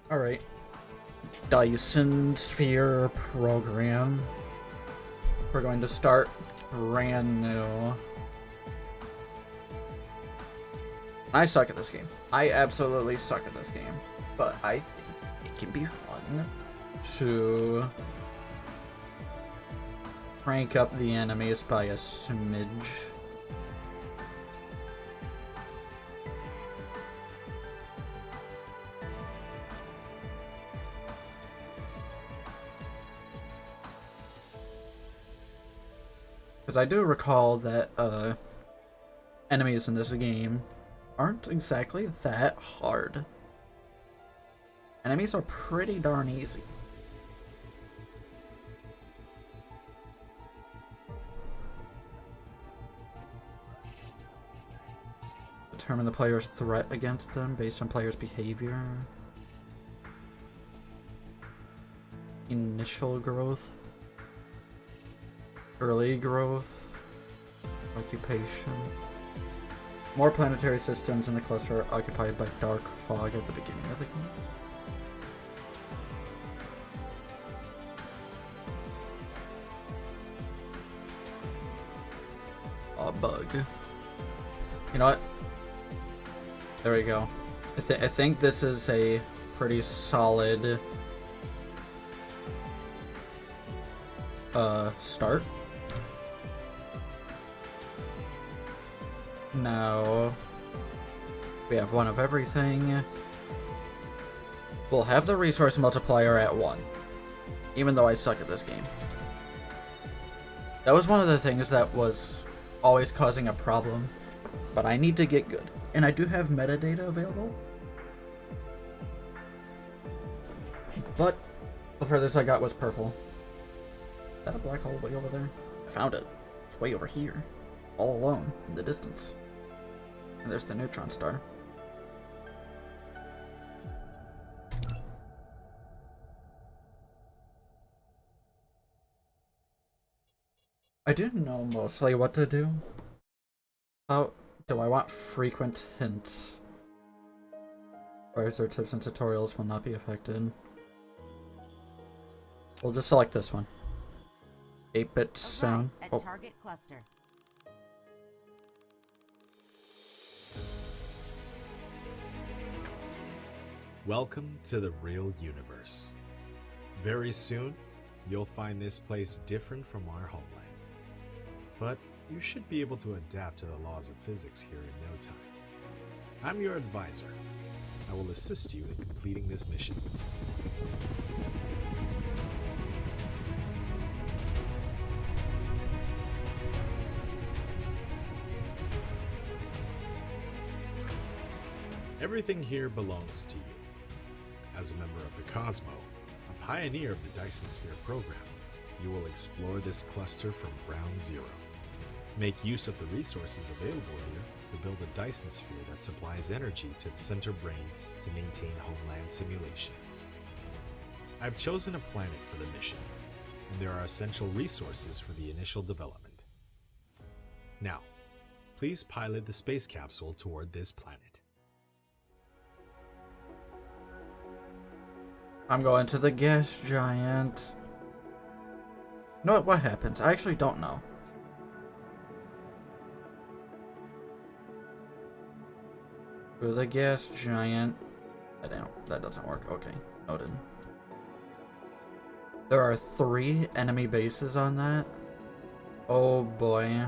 Alright. Dyson Sphere Program. We're going to start brand new. I suck at this game. I absolutely suck at this game. But I think it can be fun to crank up the enemies by a smidge. Because I do recall that enemies in this game aren't exactly that hard. Enemies are pretty darn easy. Determine the player's threat against them based on player's behavior. Initial growth. Early growth. Occupation. More planetary systems in the cluster are occupied by dark fog at the beginning of the game. Oh, bug. You know what? There we go. I think this is a pretty solid start. Now we have one of everything. We'll have the resource multiplier at 1, even though I suck at this game. That was one of the things that was always causing a problem, but I need to get good. And I do have metadata available. But the furthest I got was purple. Is that a black hole way over there? I found it. It's way over here. All alone in the distance. And there's the neutron star. I do know mostly what to do. How do I want frequent hints? Browser tips and tutorials will not be affected. We'll just select this one. 8-bit sound. At target cluster. Welcome to the real universe. Very soon, you'll find this place different from our homeland. But you should be able to adapt to the laws of physics here in no time. I'm your advisor. I will assist you in completing this mission. Everything here belongs to you. As a member of the Cosmo, a pioneer of the Dyson Sphere Program, you will explore this cluster from ground zero. Make use of the resources available here to build a Dyson Sphere that supplies energy to the center brain to maintain homeland simulation. I've chosen a planet for the mission, and there are essential resources for the initial development. Now, please pilot the space capsule toward this planet. I'm going to the gas giant. You know what happens? I actually don't know. To the gas giant. That doesn't work. Okay, noted. There are 3 enemy bases on that. Oh boy.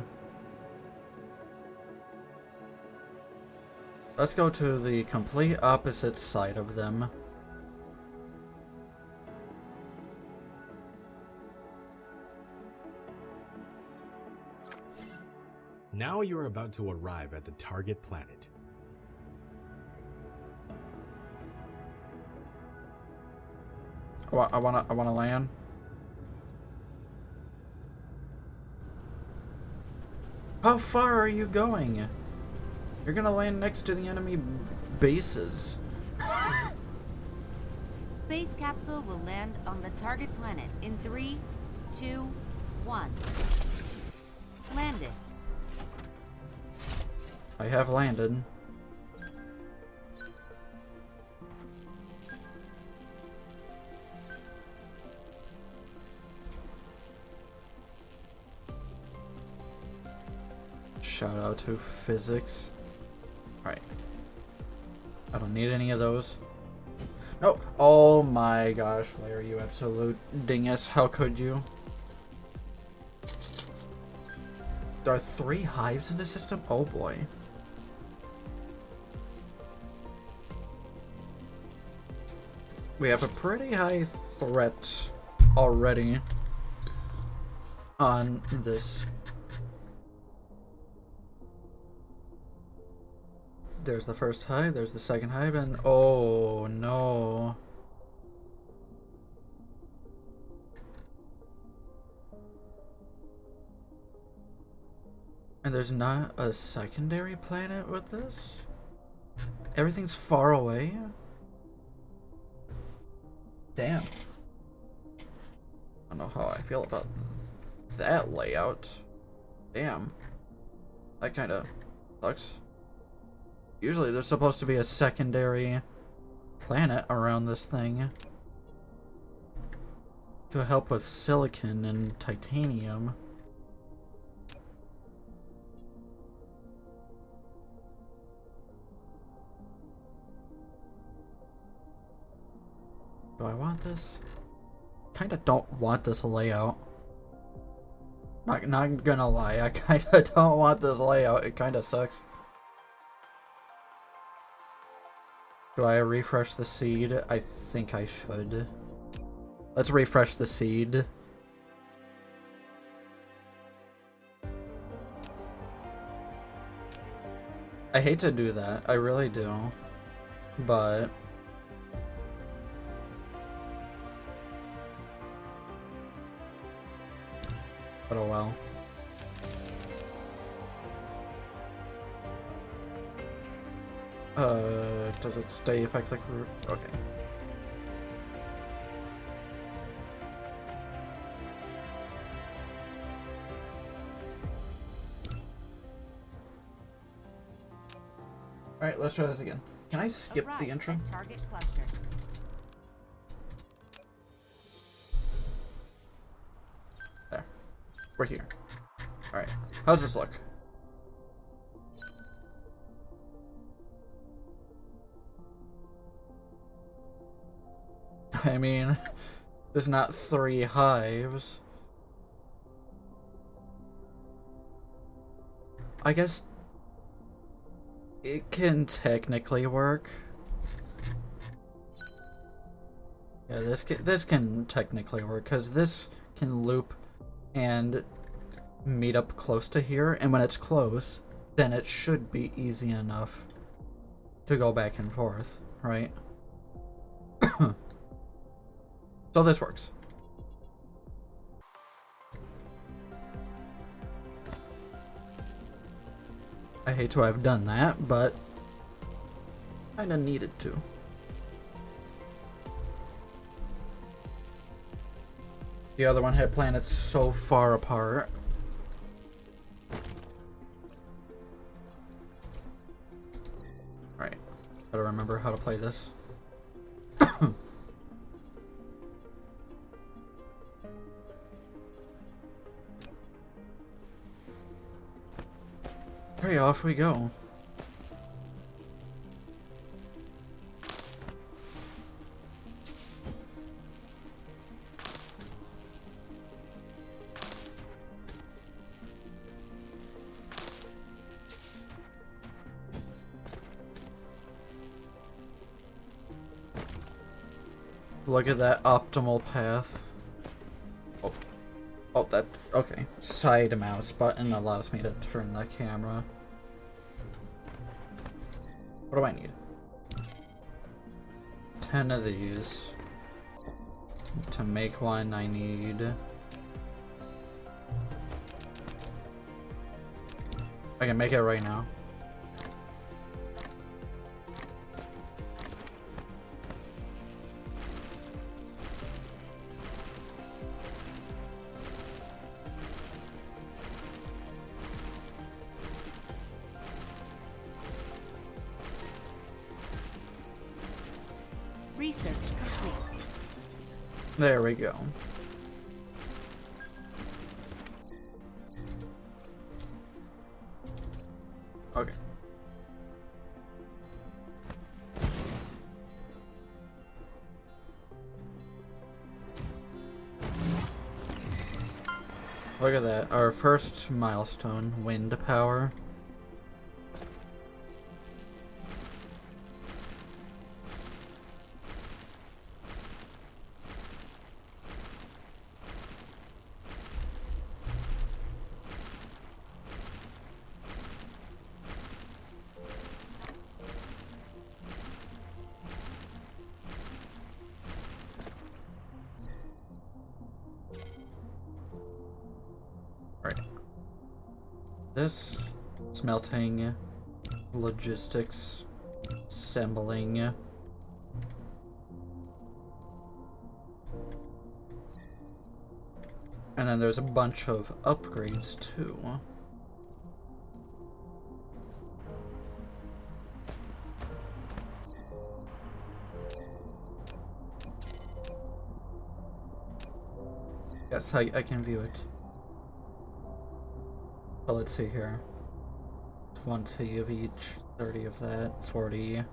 Let's go to the complete opposite side of them. Now you are about to arrive at the target planet. I wanna land. How far are you going? You're gonna land next to the enemy bases. Space capsule will land on the target planet in 3, 2, 1. Landed. I have landed. shout out to physics. Alright. I don't need any of those. No! Oh my gosh, Larry, you absolute dingus. How could you? There are 3 hives in the system? Oh boy. We have a pretty high threat already on this. There's the first hive, there's the second hive, and oh no. And there's not a secondary planet with this? Everything's far away? Damn. I don't know how I feel about that layout. Damn. That kinda sucks. Usually there's supposed to be a secondary planet around this thing to help with silicon and titanium. Do I want this? Kinda don't want this layout. Not gonna lie, I kinda don't want this layout. It kinda sucks. Do I refresh the seed? I think I should. Let's refresh the seed. I hate to do that, I really do. But oh well. Does it stay if I click root? Okay. Alright, let's try this again. Can I skip the intro? Target cluster. There. We're here. Alright. How's this look? I mean, there's not 3 hives. I guess it can technically work. Yeah, this can technically work because this can loop and meet up close to here, and when it's close, then it should be easy enough to go back and forth, right? So this works. I hate to have done that, but kinda needed to. The other one had planets so far apart. Right. Gotta remember how to play this. Hurry, off we go. Look at that optimal path. Oh, that, okay. Side mouse button allows me to turn the camera. What do I need? 10 of these. To make one, I need... I can make it right now. Research complete. There we go. Look at that. Our first milestone, wind power. This smelting, logistics, assembling. And then there's a bunch of upgrades too. Yes, I can view it. But let's see here. 20 of each, 30 of that, 40.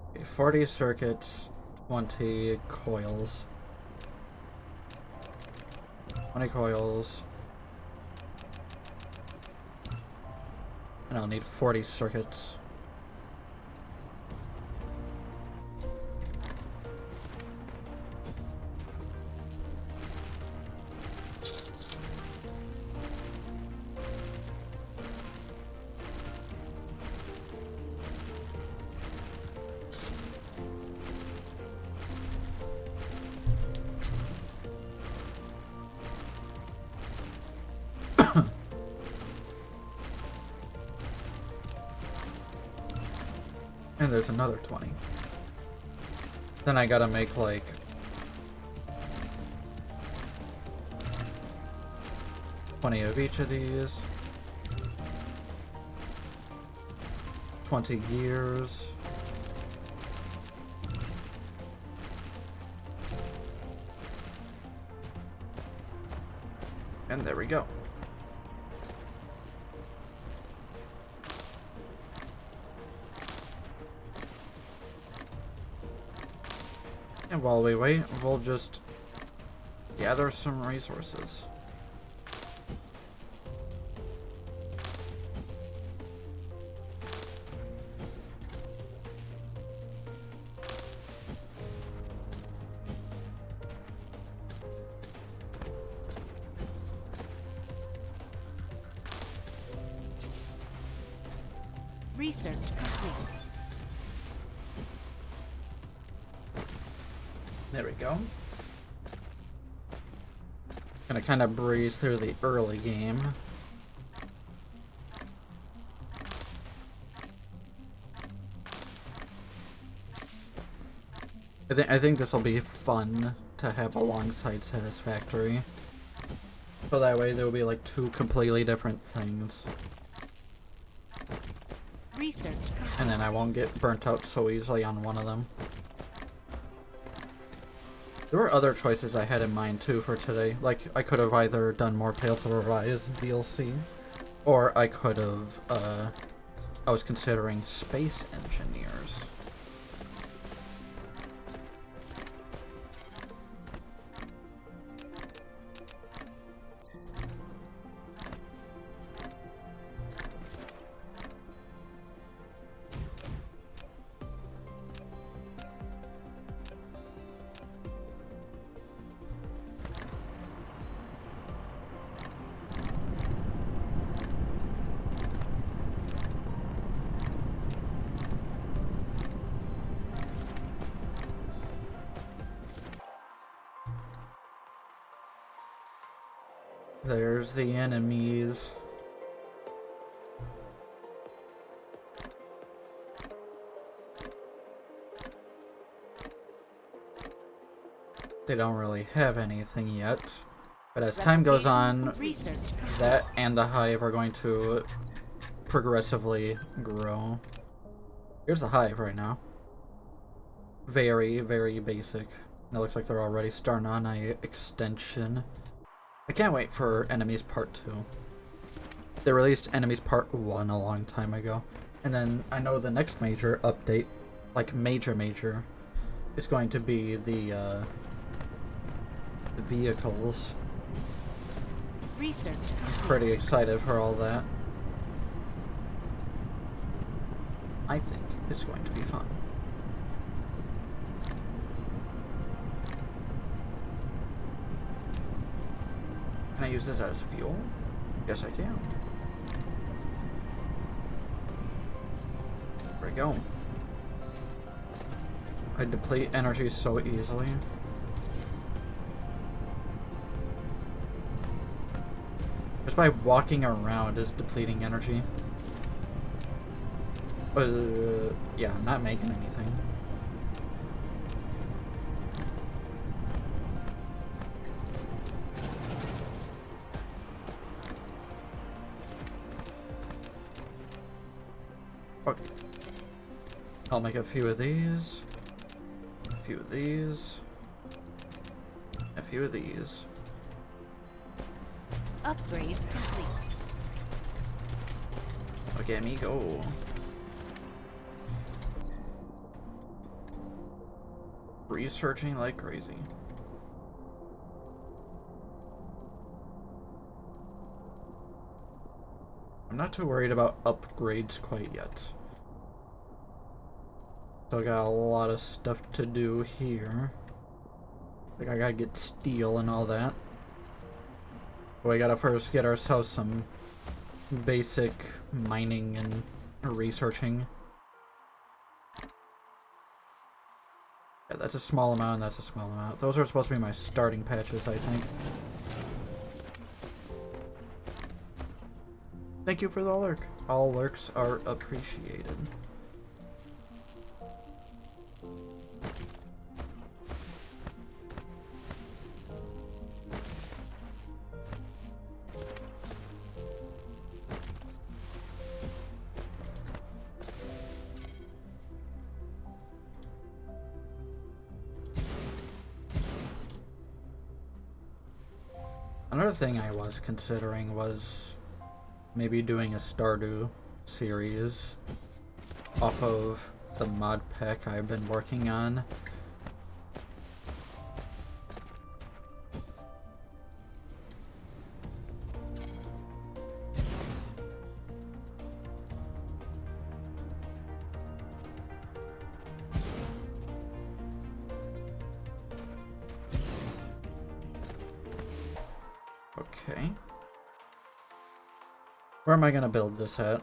Okay, 40 circuits, 20 coils. 20 coils. And I'll need 40 circuits. And there's another 20. Then I gotta make like 20 of each of these. 20 gears. And there we go. And while we wait, we'll just gather some resources. Research complete. There we go. Gonna kind of breeze through the early game. I think this will be fun to have alongside Satisfactory. So that way there will be like two completely different things. Research complete. And then I won't get burnt out so easily on one of them. There were other choices I had in mind too for today. Like, I could have either done more Tales of Arise DLC, or I could have, I was considering Space Engineers. There's the enemies. They don't really have anything yet. But as time goes on, that and the hive are going to progressively grow. Here's the hive right now. Very, very basic. And it looks like they're already starting on a extension. I can't wait for Enemies Part 2. They released Enemies Part 1 a long time ago. And then I know the next major update, like major, is going to be the vehicles. Research complete. Pretty excited for all that. I think it's going to be fun. Can I use this as fuel? Yes, I can. There we go. I deplete energy so easily. Just by walking around is depleting energy. Yeah, I'm not making anything. Okay. I'll make a few of these. A few of these. A few of these. Upgrade complete. Look at me go. Researching like crazy. I'm not too worried about upgrades quite yet. Still got a lot of stuff to do here. Like I gotta get steel and all that. But we gotta first get ourselves some basic mining and researching. Yeah, that's a small amount, and that's a small amount. Those are supposed to be my starting patches, I think. Thank you for the lurk. All lurks are appreciated. Another thing I was considering was maybe doing a Stardew series off of the mod pack I've been working on. Okay. Where am I gonna build this at?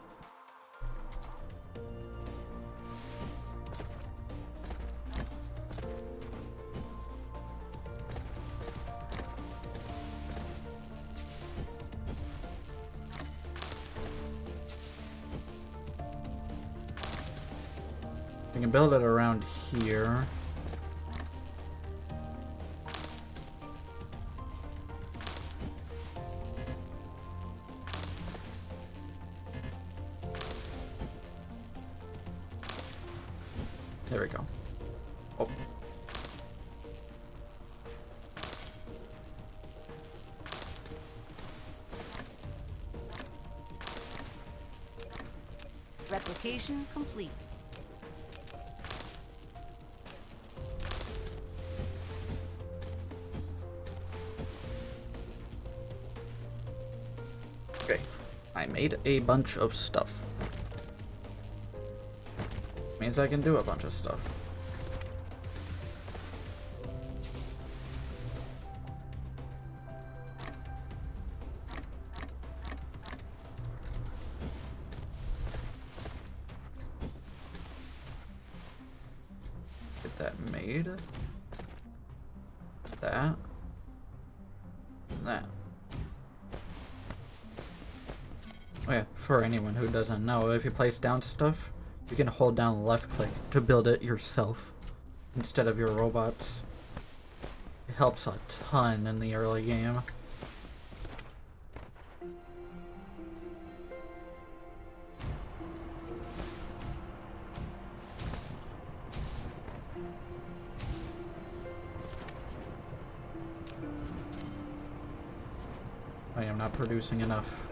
I can build it around here. There we go. Oh. Replication complete. Okay. I made a bunch of stuff. Means I can do a bunch of stuff. Get that made. That. And that. Oh yeah, for anyone who doesn't know, if you place down stuff, you can hold down left click to build it yourself instead of your robots. It helps a ton in the early game. I am not producing enough.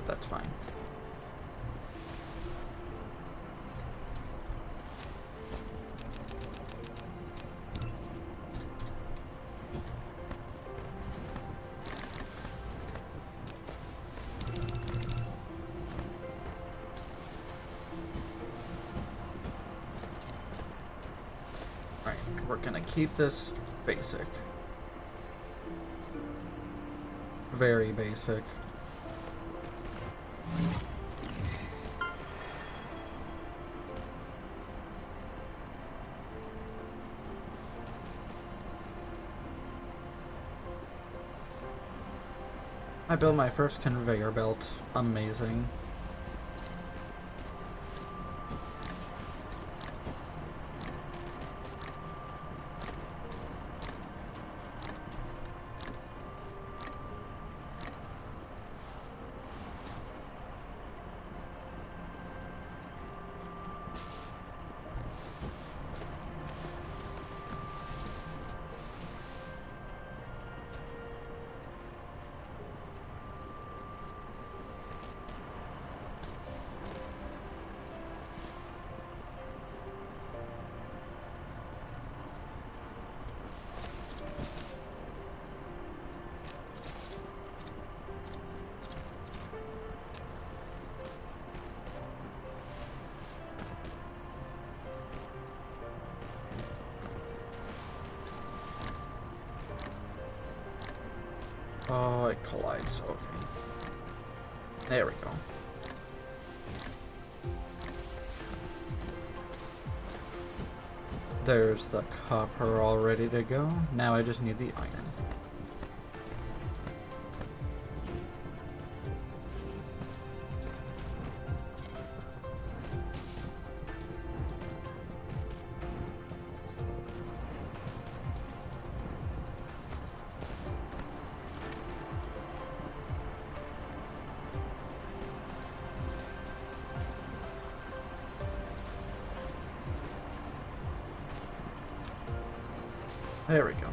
That's fine. We're gonna keep this basic. Very basic. I built my first conveyor belt. Amazing. Oh, it collides. Okay. There we go. There's the copper all ready to go. Now I just need the iron. There we go.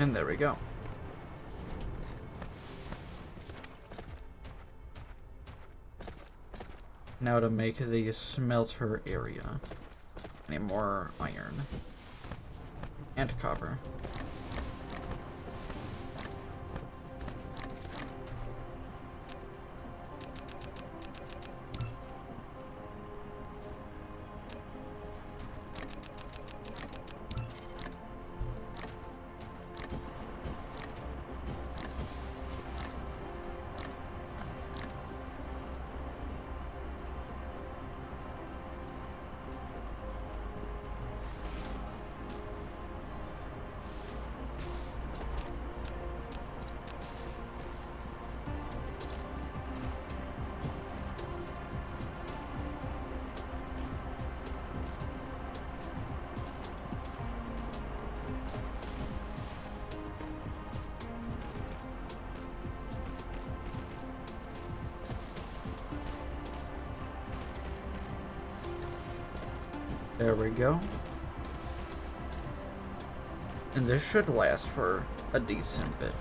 And there we go. Now to make the smelter area. I need more iron. And copper. There we go. And this should last for a decent bit.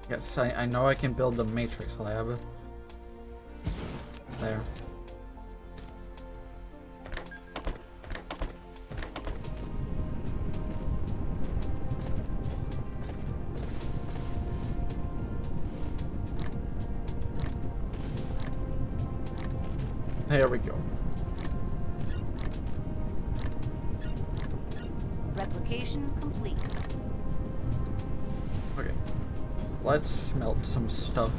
Yes, I know I can build the matrix lab. There. There we go. Replication complete. Okay. Let's smelt some stuff.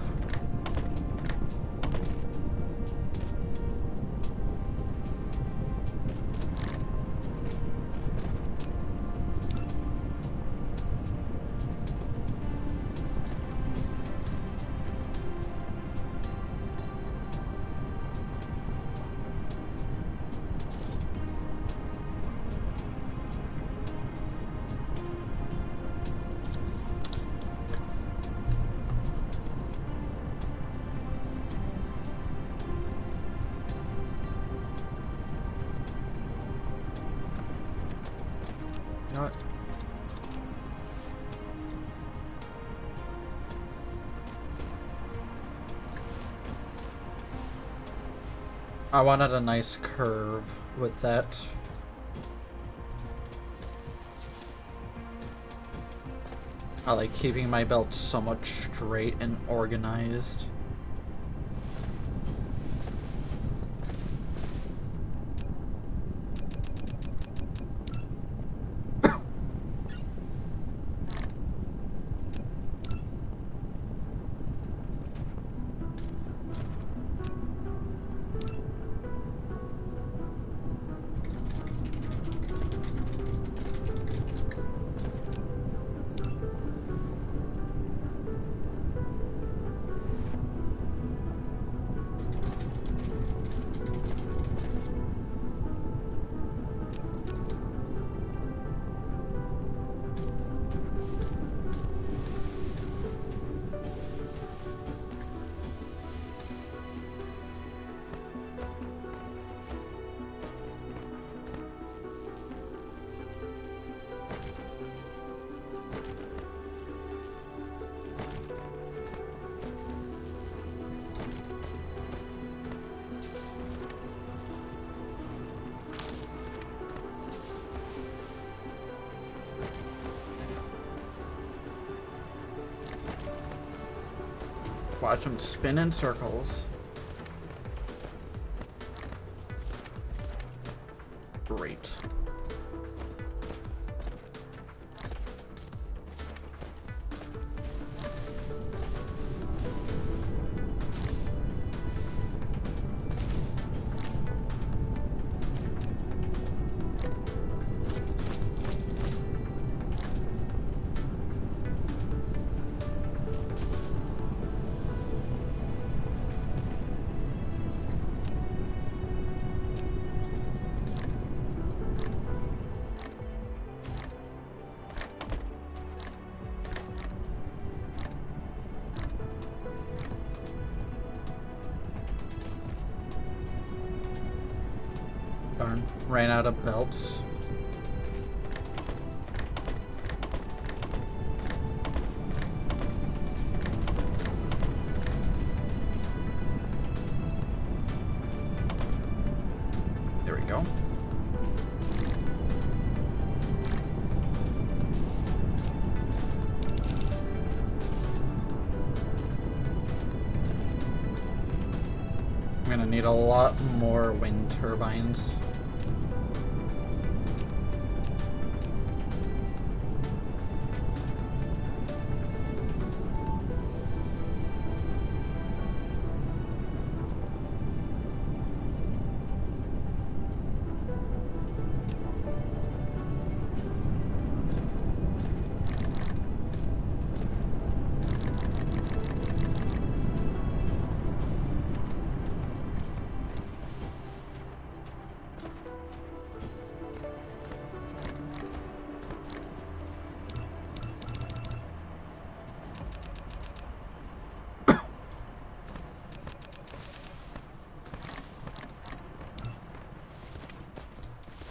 You know what? I wanted a nice curve with that. I like keeping my belt somewhat straight and organized. Watch him spin in circles. Great. Darn, ran out of belts. There we go. I'm gonna need a lot more wind turbines.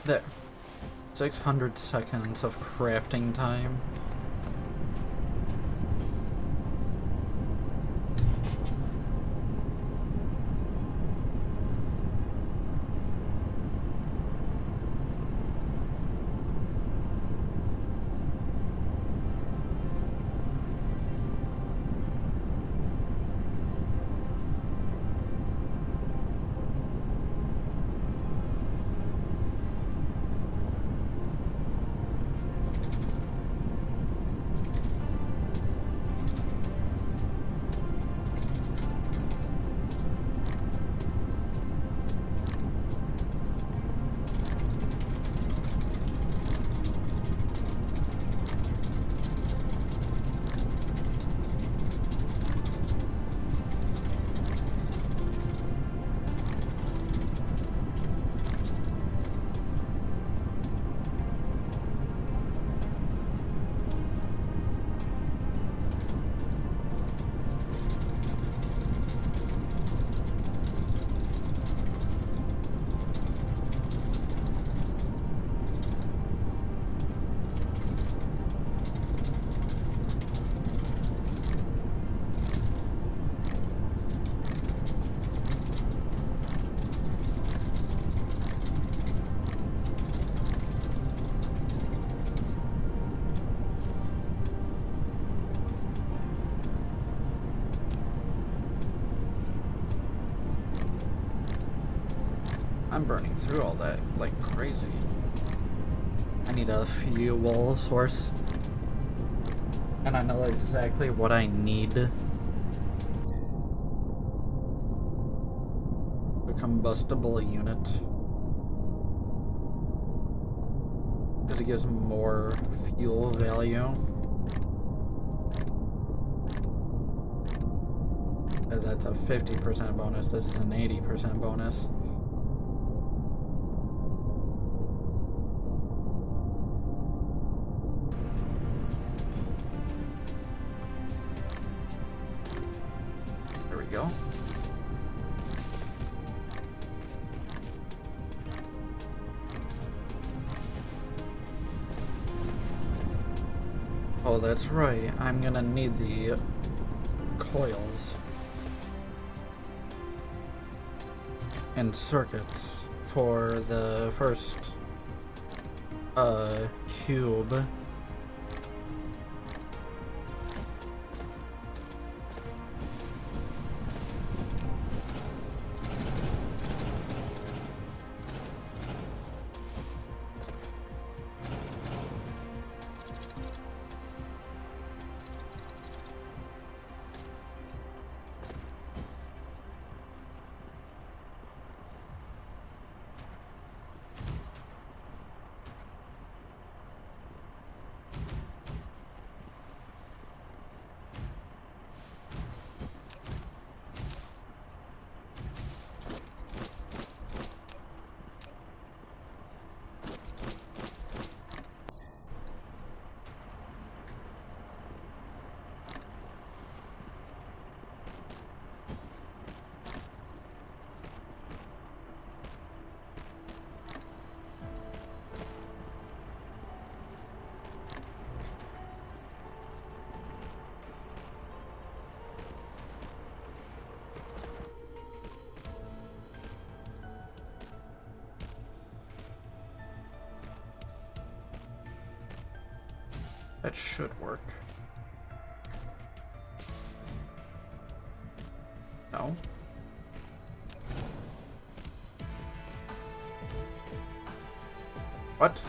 There. 600 seconds of crafting time. I'm burning through all that like crazy. I need a fuel source. And I know exactly what I need. A combustible unit. Because it gives more fuel value. And that's a 50% bonus. This is an 80% bonus. There we go. Oh, that's right. I'm gonna need the coils and circuits for the first cube. That should work. No? What?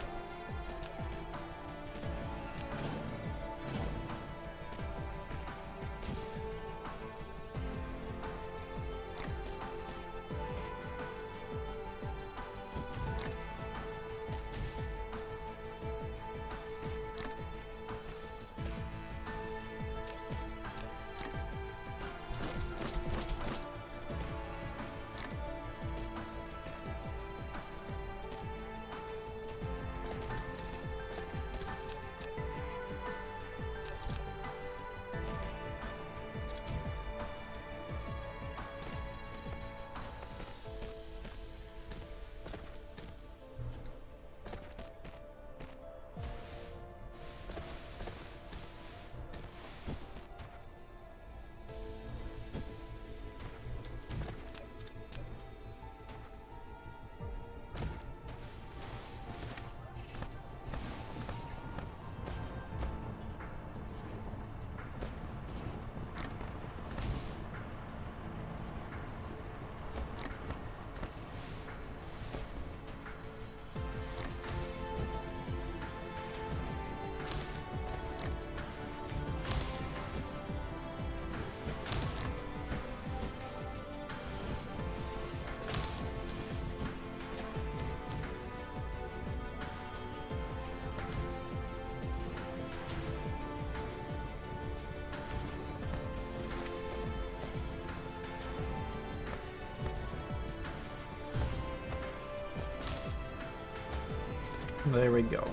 There we go.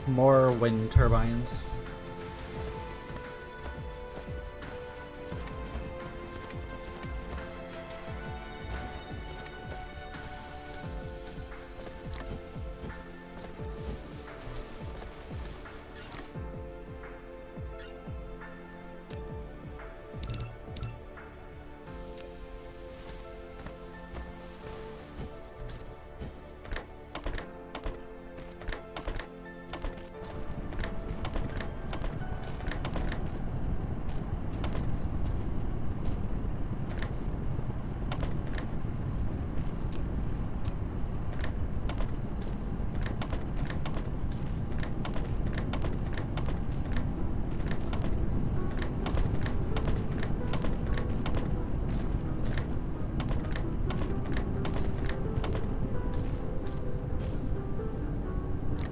More wind turbines.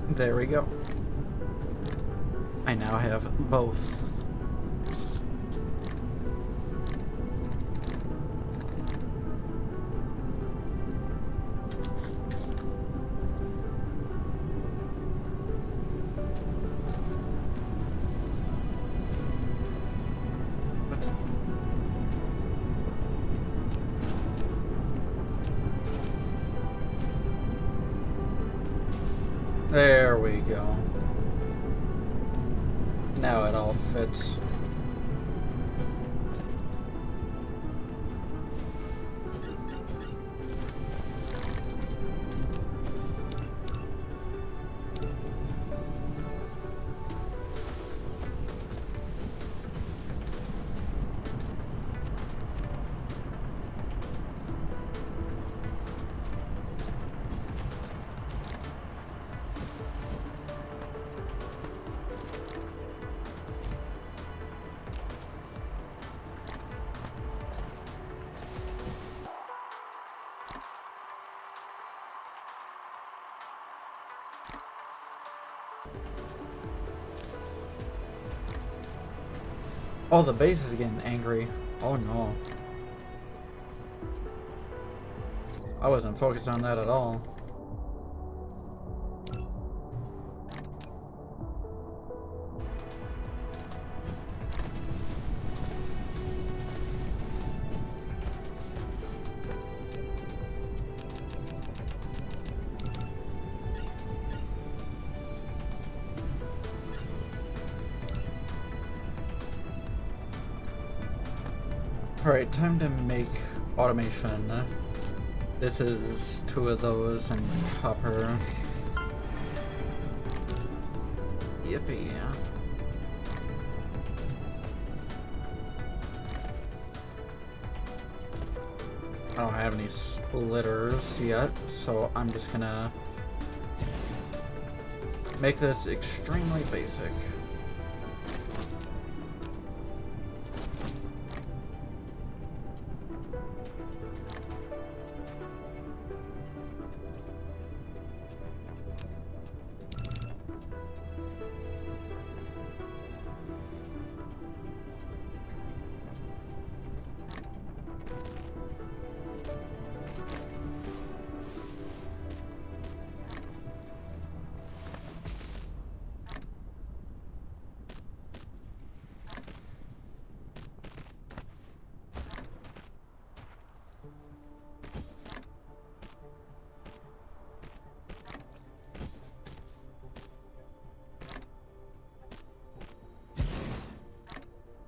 There we go. I now have both. There we go. Now it all fits. Oh, the base is getting angry. Oh no. I wasn't focused on that at all. Alright, time to make automation. This is 2 of those and copper. Yippee. I don't have any splitters yet, so I'm just gonna make this extremely basic.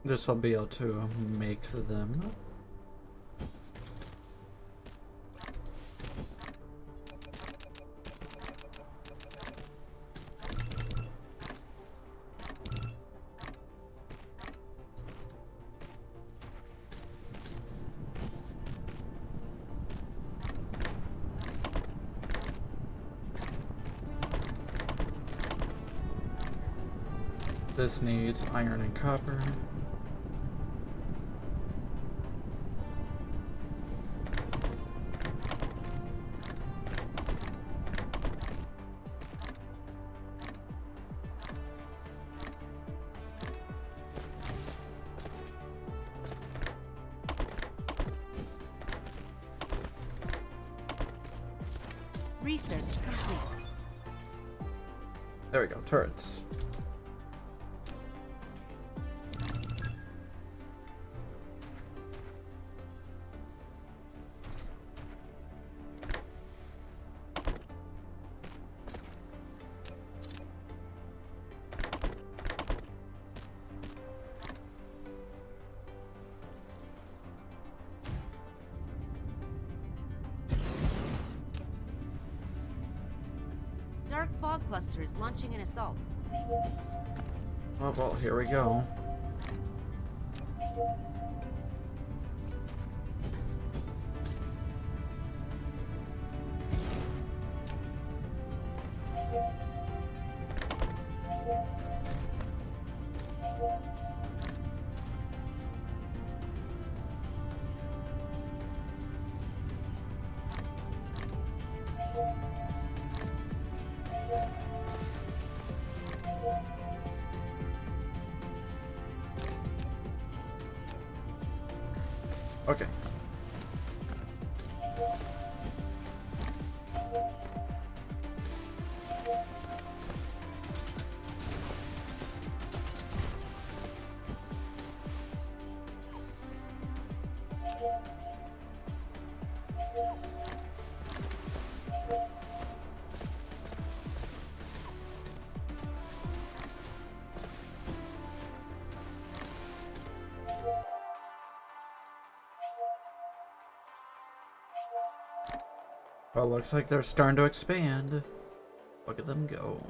This will be able to make them. This needs iron and copper. Research complete. There we go, turrets. Dark fog cluster is launching an assault. Oh, well, here we go. Okay. Well, looks like they're starting to expand. Look at them go.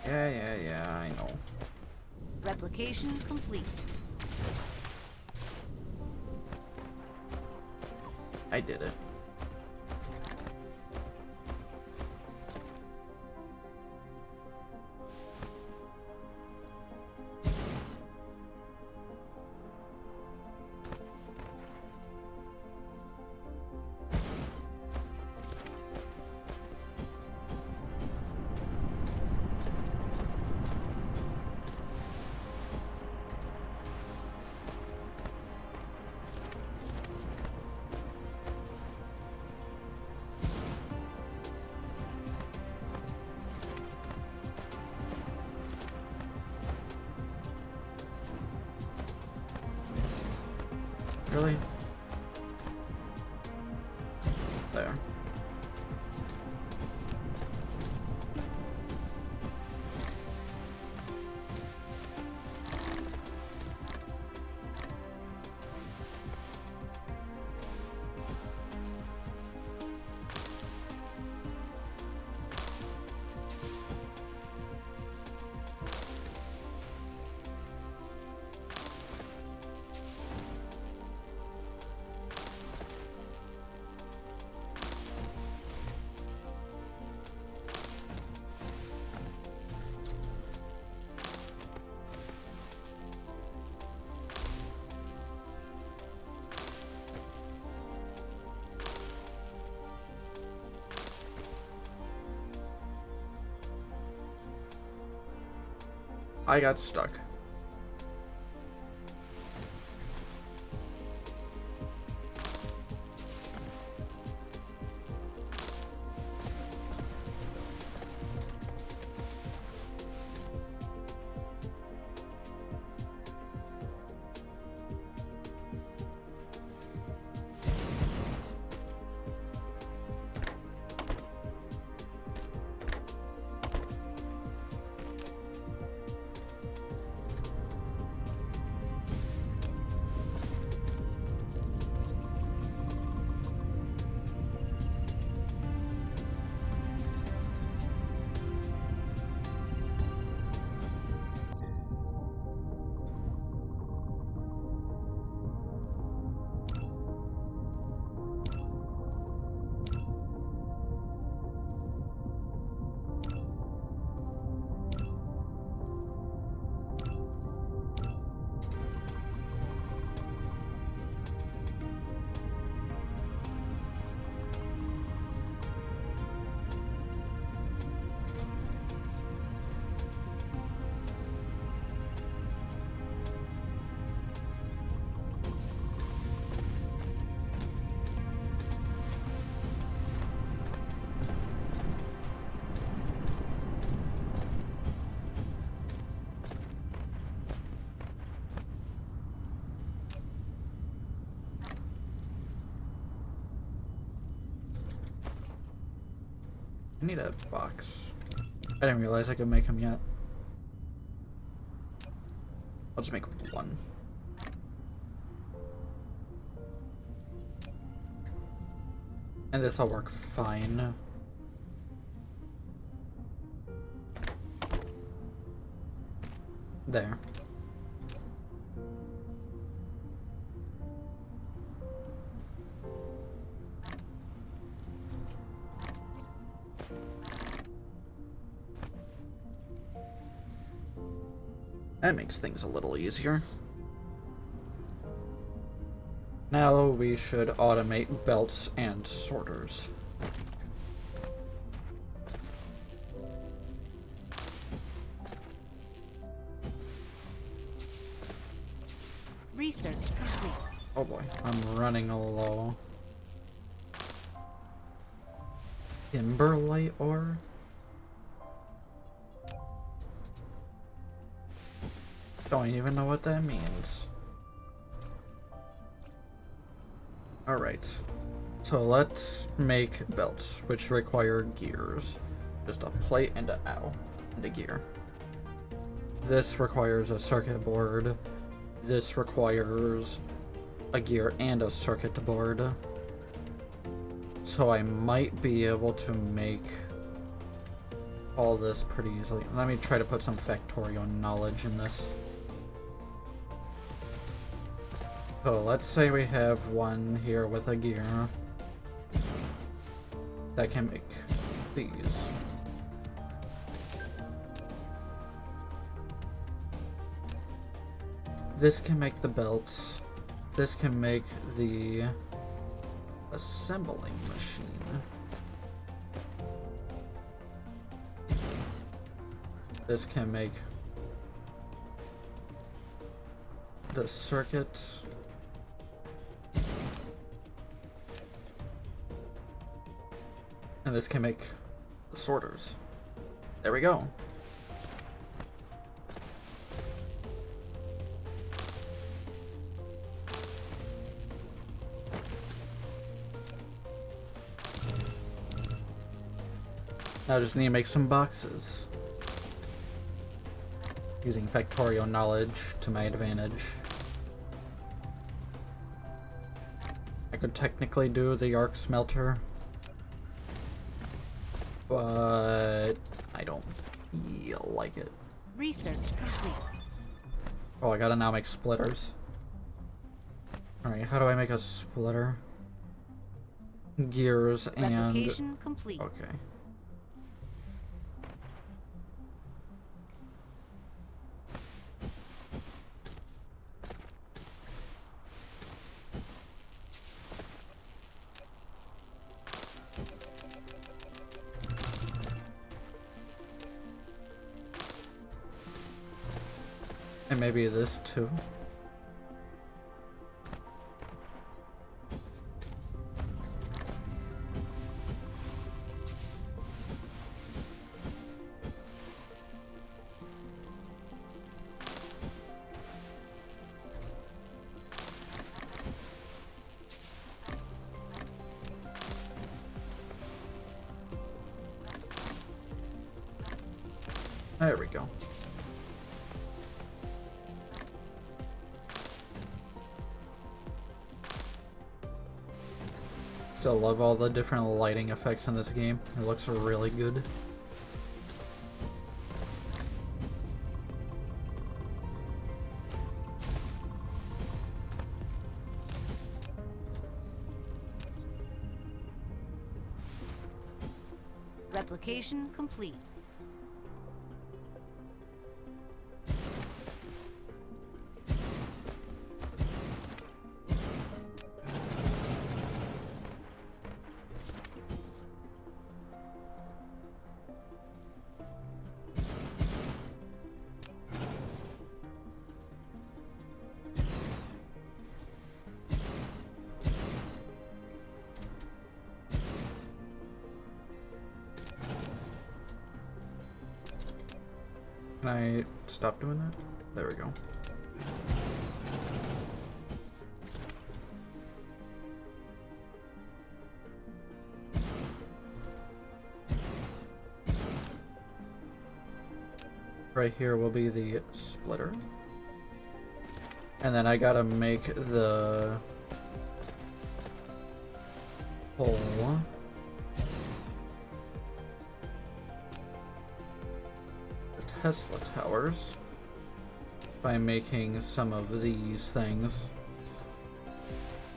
Yeah, I know. Replication complete. I did it. Really? There. I got stuck. I need a box. I didn't realize I could make them yet. I'll just make one. And this will work fine. There. That makes things a little easier. Now we should automate belts and sorters. I'm running low. Timberlight ore? Don't even know what that means. Alright. So let's make belts, which require gears. Just a plate and a ow. And a gear. This requires a circuit board. This requires a gear and a circuit board. So I might be able to make all this pretty easily. Let me try to put some factorial knowledge in this. So let's say we have one here with a gear that can make these. This can make the belts. This can make the assembling machine. This can make the circuits. And this can make the sorters. There we go. Now I just need to make some boxes. Using factorial knowledge to my advantage. I could technically do the arc smelter, but I don't feel like it. Research complete. Oh, I gotta now make splitters. Alright, how do I make a splitter? Gears and... Replication complete. Okay. And maybe this too. There we go. Still love all the different lighting effects in this game. It looks really good. Replication complete. Can I stop doing that? There we go. Right here will be the splitter. And then I gotta make the hole. Tesla towers by making some of these things.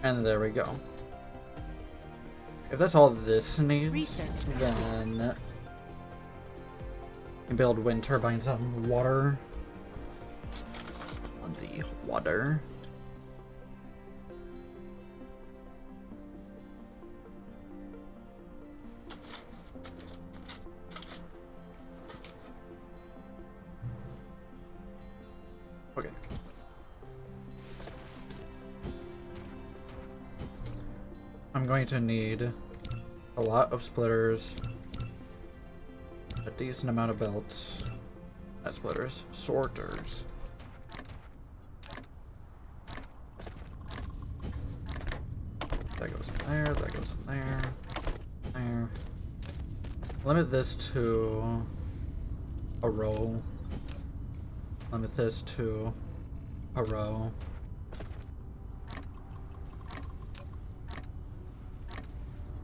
And there we go. If that's all this needs, then you can build wind turbines on water. On the water. Okay. I'm going to need a lot of splitters, a decent amount of belts, not splitters, sorters. That goes in there, that goes in there, there. Limit this to a row. Limit this to a row.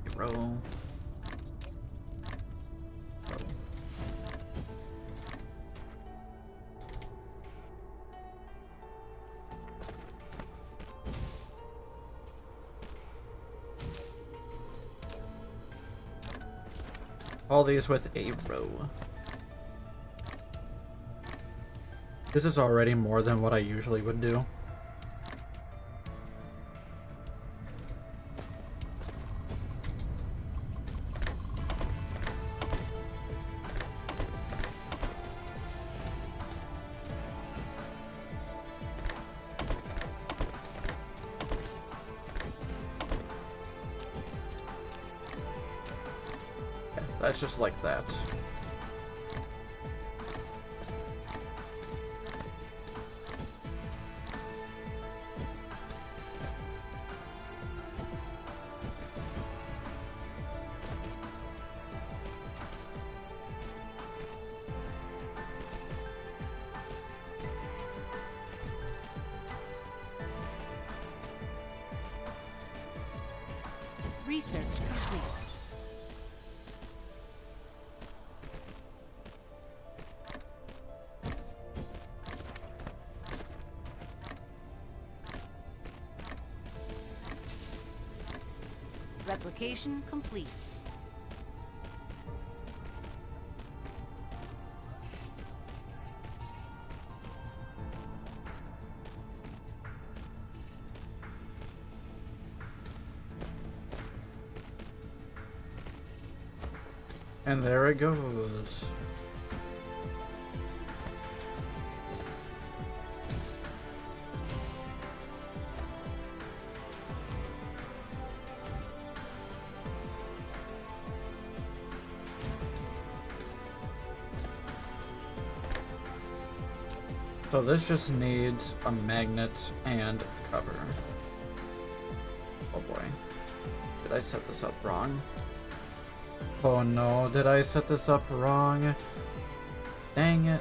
A row. Row. All these with a row. This is already more than what I usually would do. That's just like that. Research complete. Replication complete. And there it goes. So this just needs a magnet and cover. Oh boy. Did I set this up wrong? Oh no, did I set this up wrong? Dang it.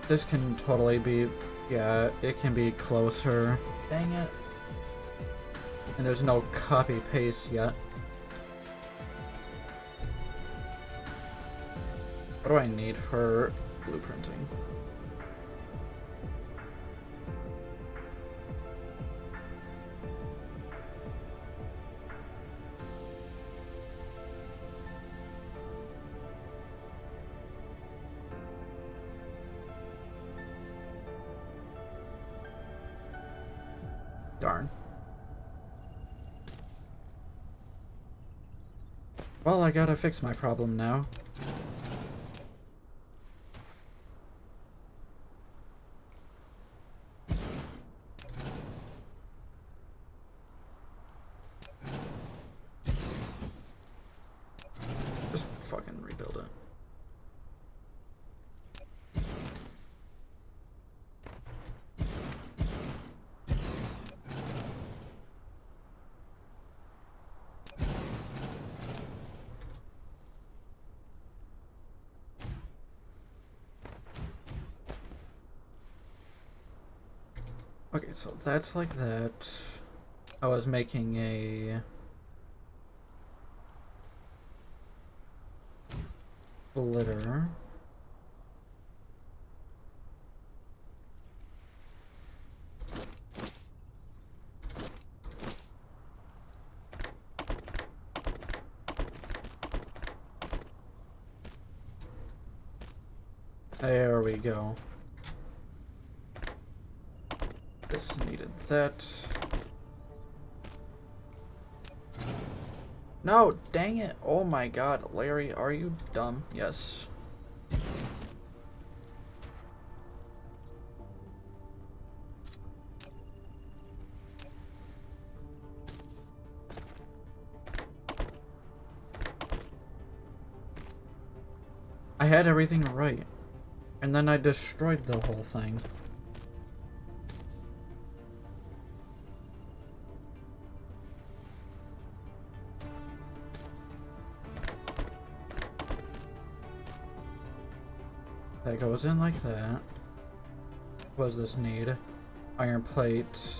This can totally be, yeah, it can be closer. Dang it. And there's no copy paste yet. What do I need for blueprinting? Darn. Well, I gotta fix my problem now. Just fucking rebuild it. Okay, so that's like that. I was making a splitter. There we go. This needed that. No, dang it. Oh my god, Larry, are you dumb? Yes. I had everything right. And then I destroyed the whole thing. That goes in like that. What does this need? Iron plate.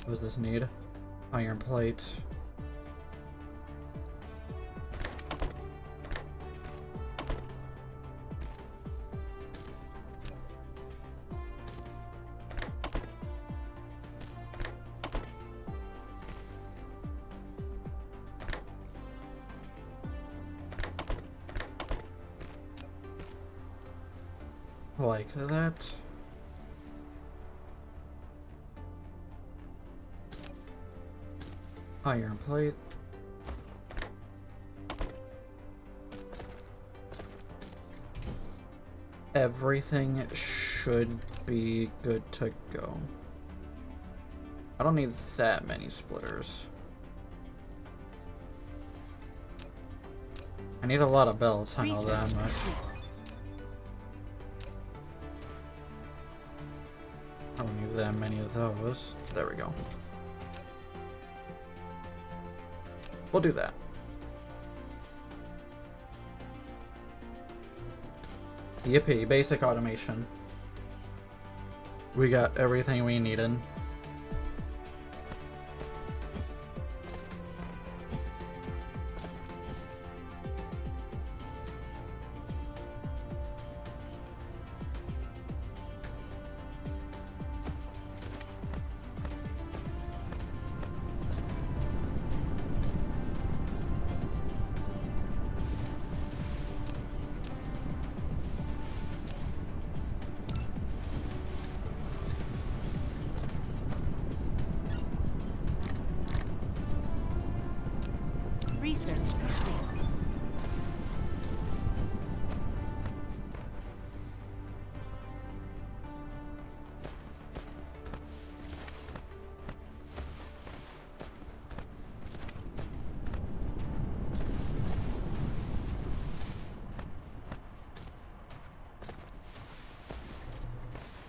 What does this need? Iron plate. Like that. Iron plate. Everything should be good to go. I don't need that many splitters. I need a lot of belts, I know that much. I don't need that many of those. There we go. We'll do that. Yippee, basic automation. We got everything we needed. Research complete.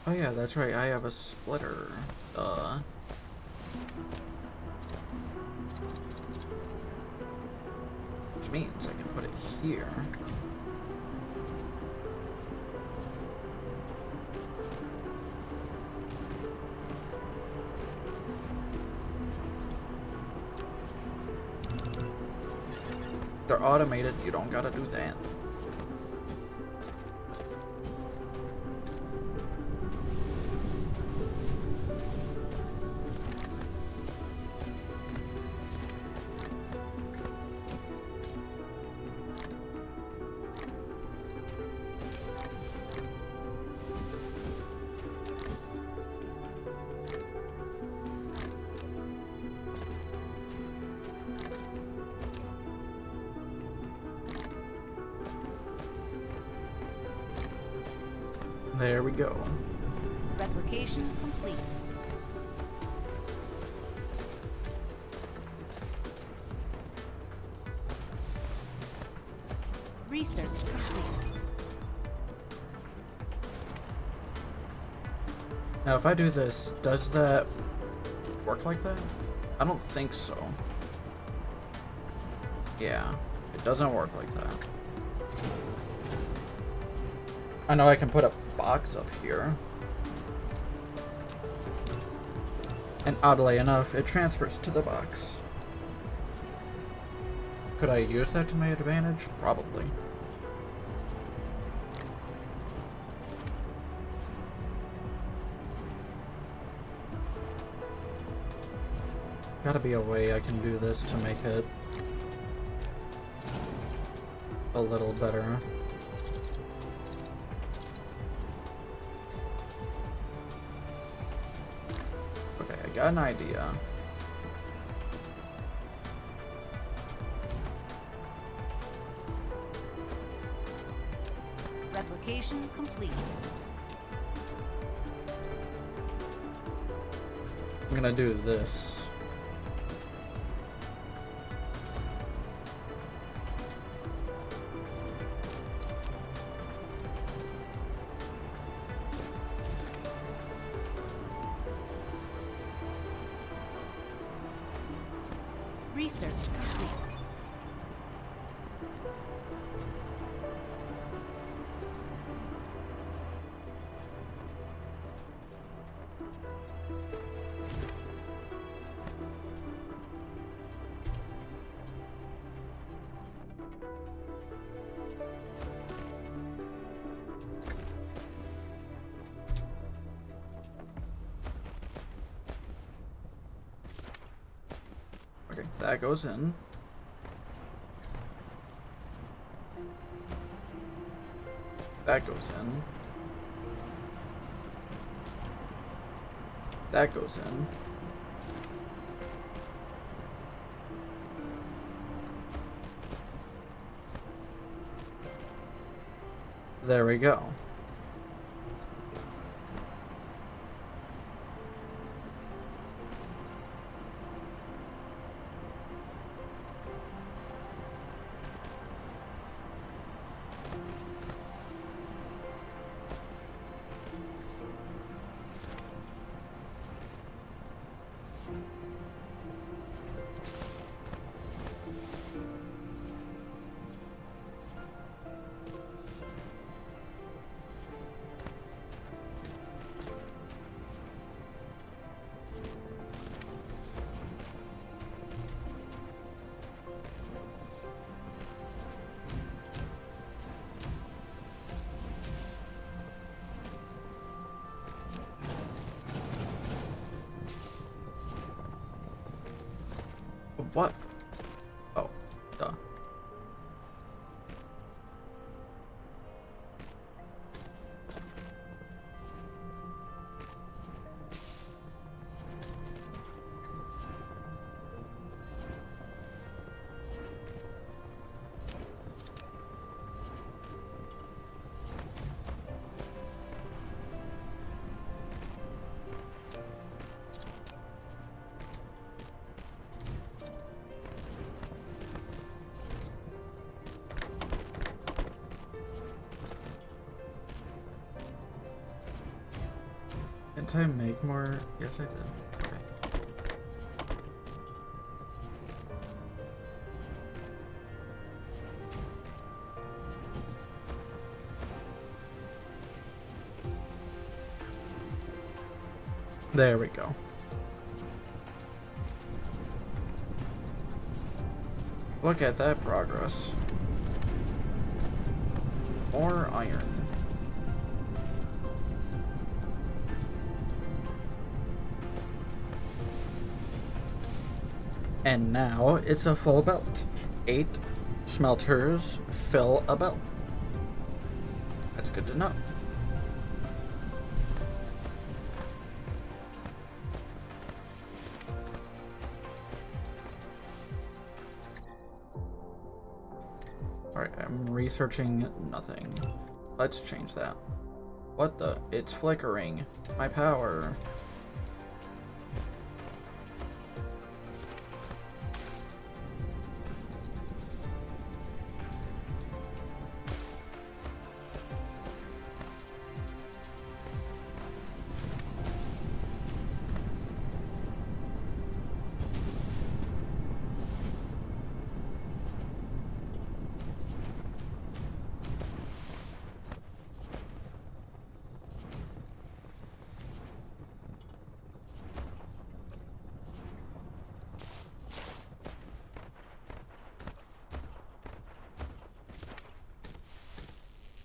Oh yeah, that's right, I have a splitter. Which means I can put it here. They're automated, you don't gotta do that. There we go. Replication complete. Research complete. Now if I do this, does that work like that? I don't think so. Yeah, it doesn't work like that. I know I can put a box up here. And oddly enough, it transfers to the box. Could I use that to my advantage? Probably. Gotta be a way I can do this to make it a little better. Got an idea. Replication complete. I'm gonna do this. Research complete. Okay, that goes in. That goes in. That goes in. There we go. What? Oh, duh. Didn't I make more? Yes, I did. Okay. There we go. Look at that progress. More iron. And now it's a full belt. 8 smelters fill a belt. That's good to know. Alright, I'm researching nothing. Let's change that. What the? It's flickering. My power.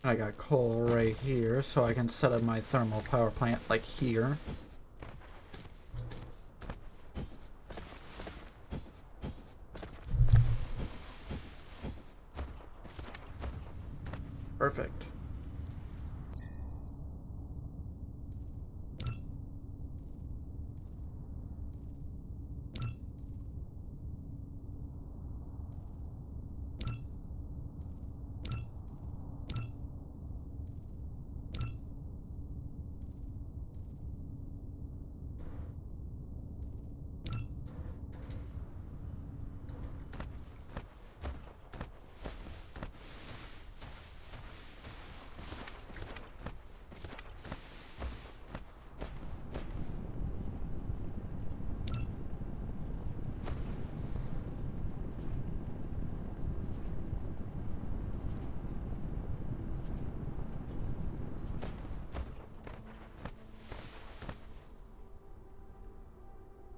I got coal right here, so I can set up my thermal power plant like here. Perfect.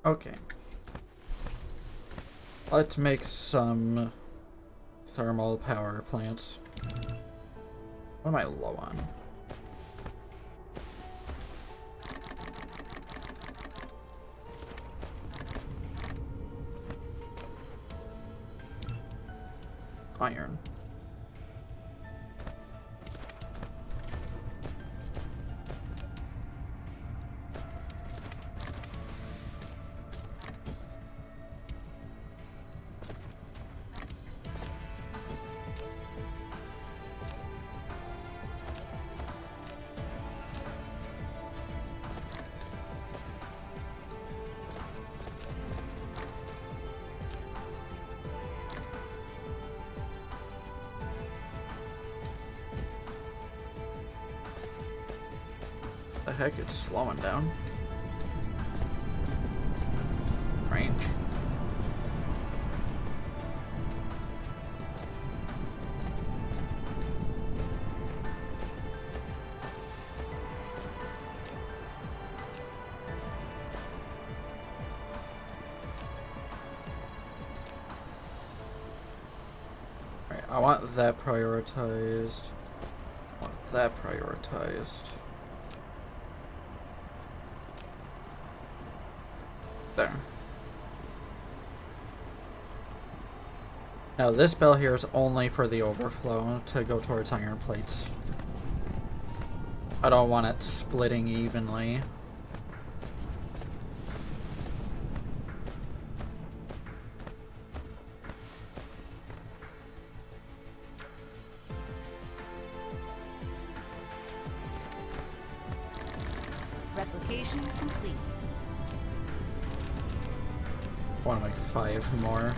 Okay. Let's make some thermal power plants. What am I low on? Iron. The heck, it's slowing down. Range. Right, I want that prioritized. I want that prioritized. There. Now this bell here is only for the overflow to go towards iron plates. I don't want it splitting evenly. Replication complete. I want like 5 more.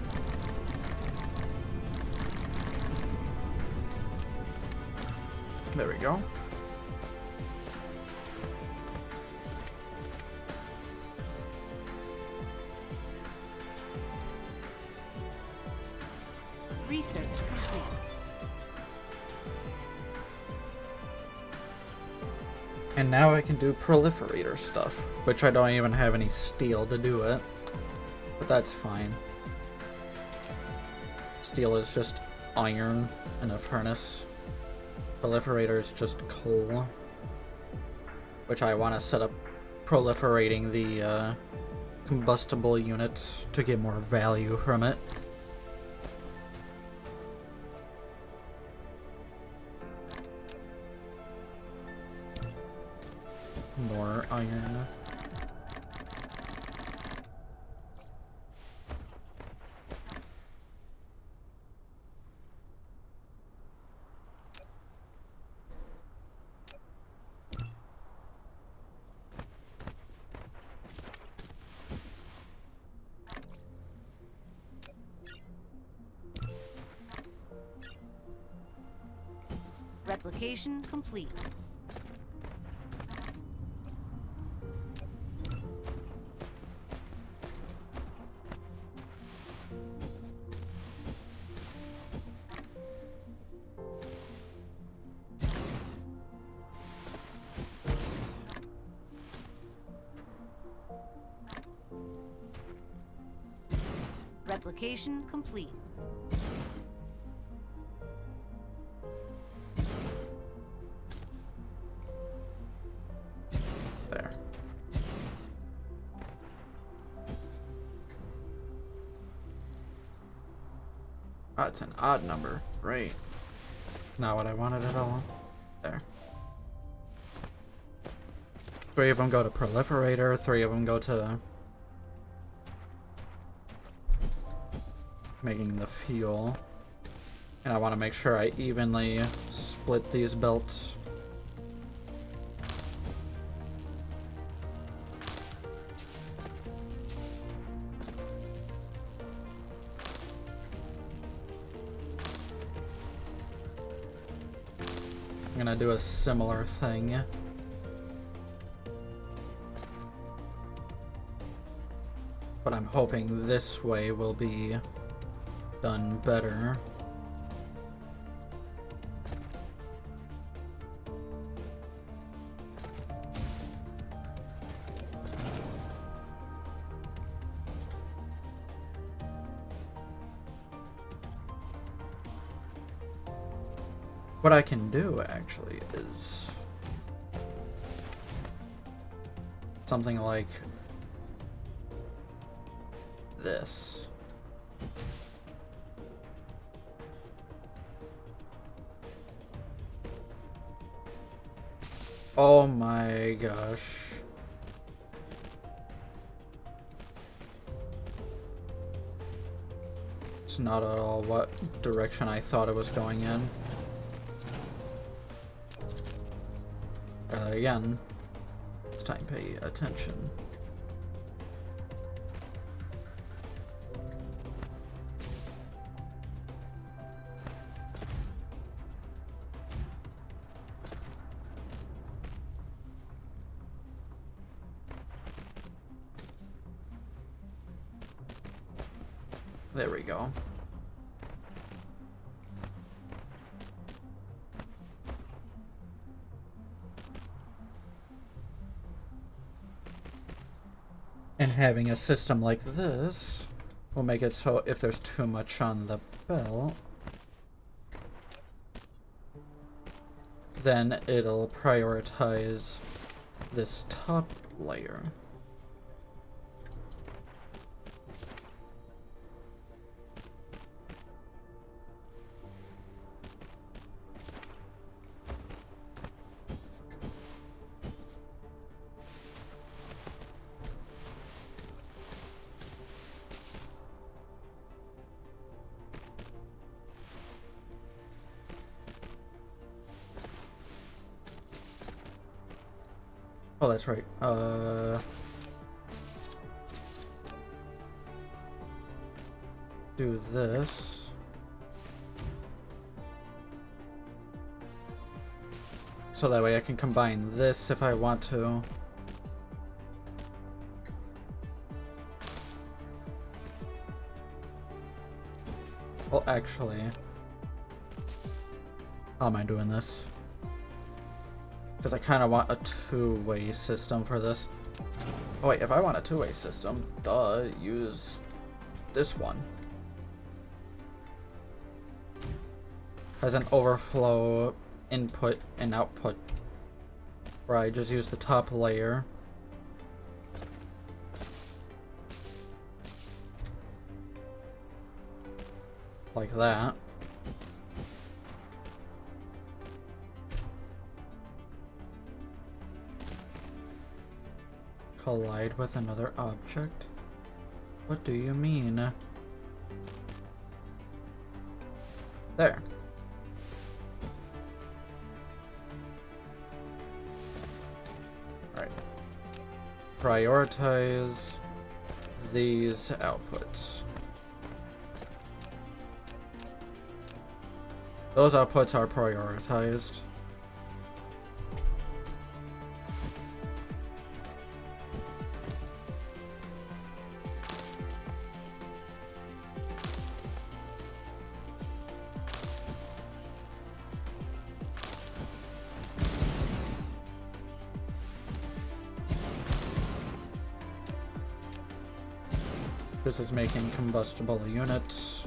There we go. Research complete. And now I can do proliferator stuff, which I don't even have any steel to do it. But that's fine. Steel is just iron in a furnace. Proliferator is just coal. Which I want to set up proliferating the combustible units to get more value from it. More iron. Replication complete. Replication complete. There. Oh, it's an odd number. Great. Not what I wanted at all. There. 3 of them go to proliferator, 3 of them go to making the fuel. And I want to make sure I evenly split these belts. I'm gonna do a similar thing. But I'm hoping this way will be done better. What I can do, actually, is something like this. Oh my gosh. It's not at all what direction I thought it was going in. Again, it's time to pay attention. There we go. And having a system like this will make it so if there's too much on the belt, then it'll prioritize this top layer. Oh, that's right. Do this. So that way I can combine this if I want to. Well, actually, how am I doing this? Because I kind of want a two-way system for this. Oh wait, if I want a two-way system, duh, use this one. Has an overflow input and output, where I just use the top layer. Like that. Collide with another object? What do you mean? There. Alright. Prioritize these outputs. Those outputs are prioritized. This is making combustible units.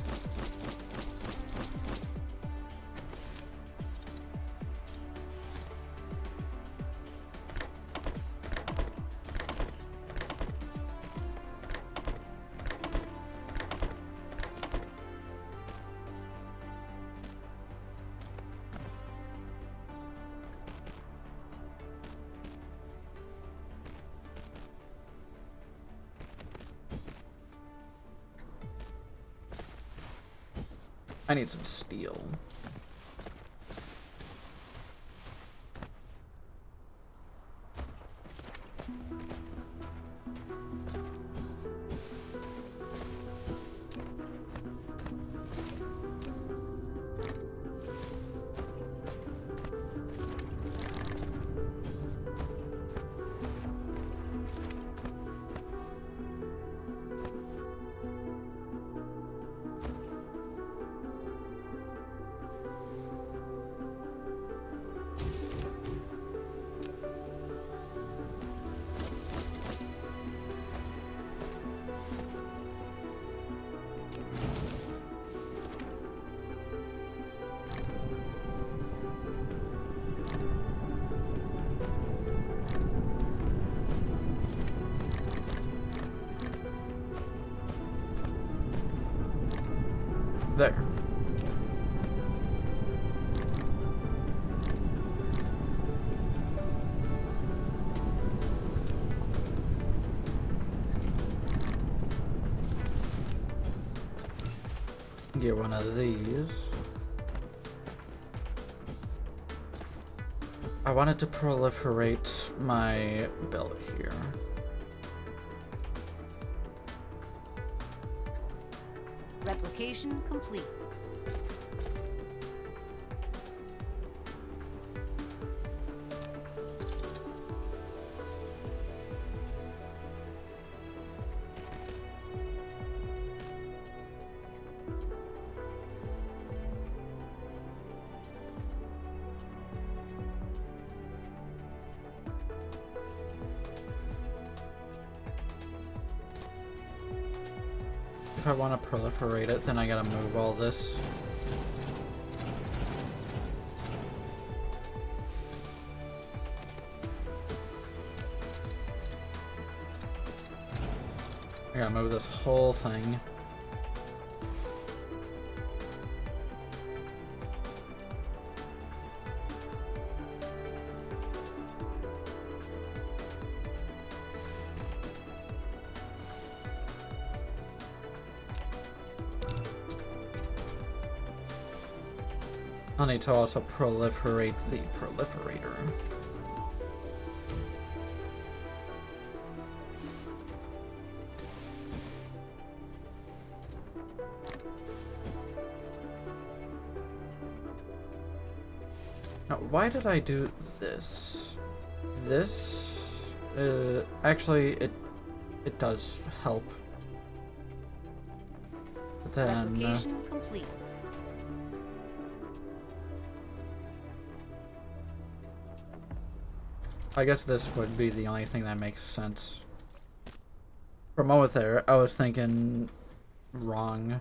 I need some steel. There. Get one of these. I wanted to proliferate my belt here. Replication complete. If I want to proliferate it, then I gotta move all this. I gotta move this whole thing. I'll need to also proliferate the proliferator. Now, why did I do this? This, actually, it does help. But then, Replication complete. I guess this would be the only thing that makes sense. For a moment there, I was thinking wrong.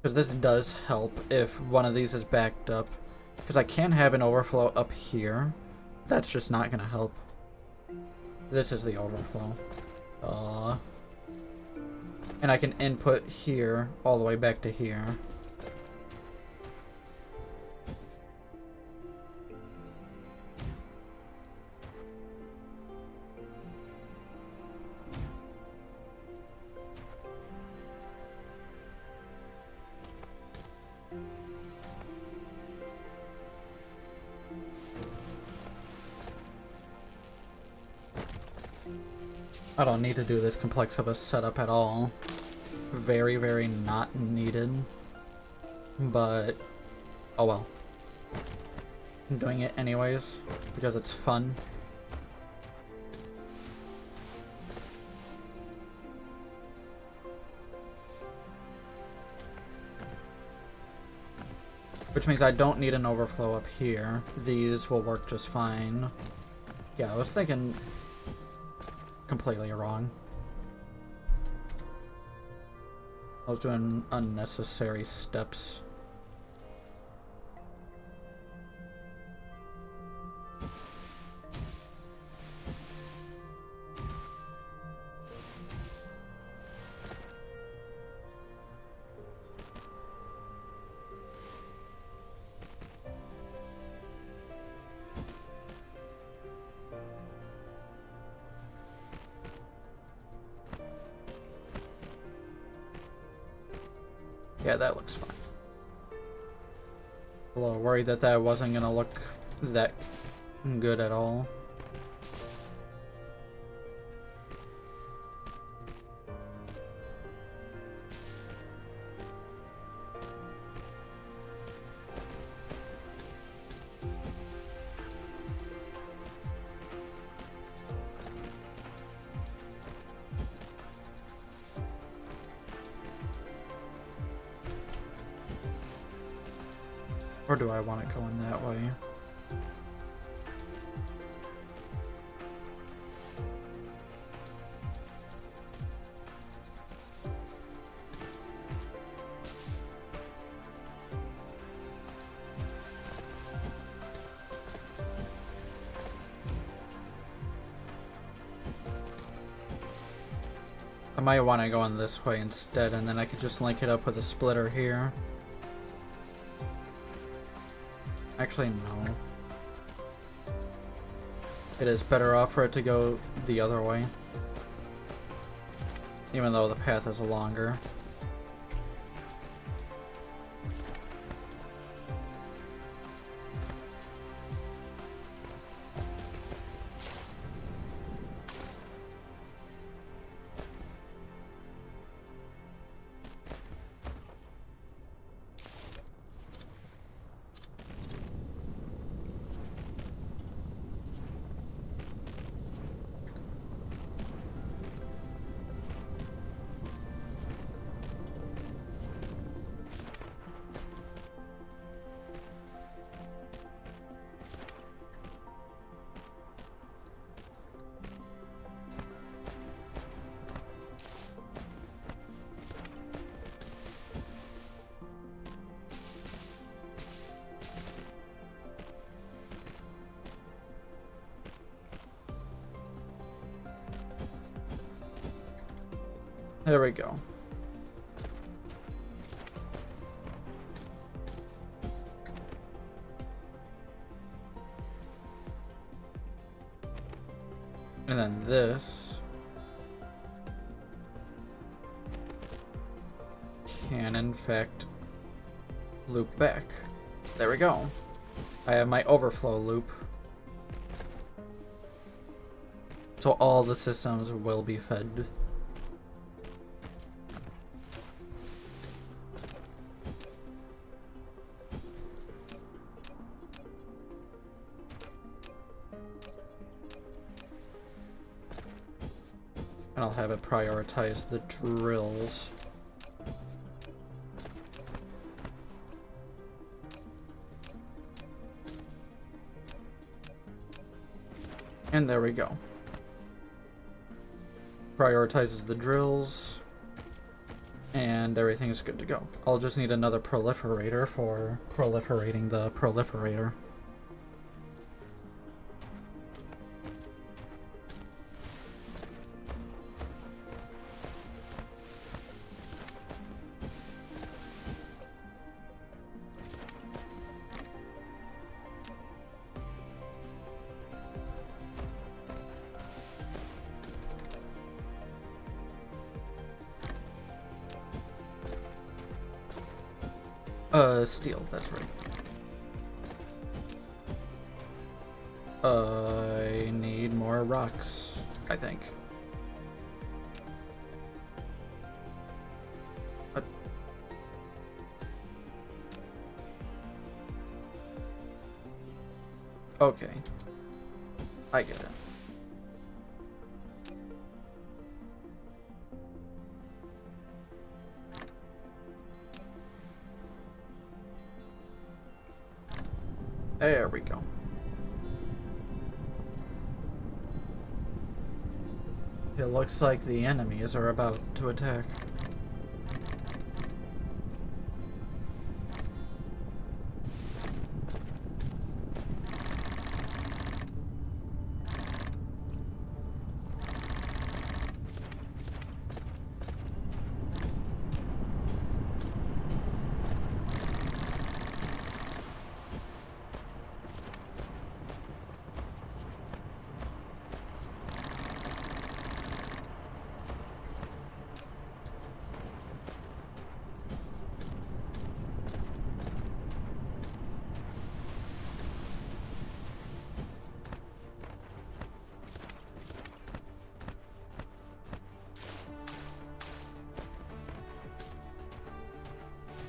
Because this does help if one of these is backed up. Because I can have an overflow up here. That's just not going to help. This is the overflow. And I can input here all the way back to here. I don't need to do this complex of a setup at all. Very, very not needed. But, oh well. I'm doing it anyways, because it's fun. Which means I don't need an overflow up here. These will work just fine. Yeah, I was thinking completely wrong. I was doing unnecessary steps. Yeah, that looks fine. A little worried that that wasn't gonna look that good at all. Or do I want it going that way? I might want to go in this way instead, and then I could just link it up with a splitter here. Actually, no. It is better off for it to go the other way. Even though the path is longer. There we go. And then this can in fact loop back. There we go. I have my overflow loop. So all the systems will be fed. And I'll have it prioritize the drills. And there we go. Prioritizes the drills. And everything is good to go. I'll just need another proliferator for proliferating the proliferator. Steel, that's right. I need more rocks, I think. Okay. I get it. There we go. It looks like the enemies are about to attack.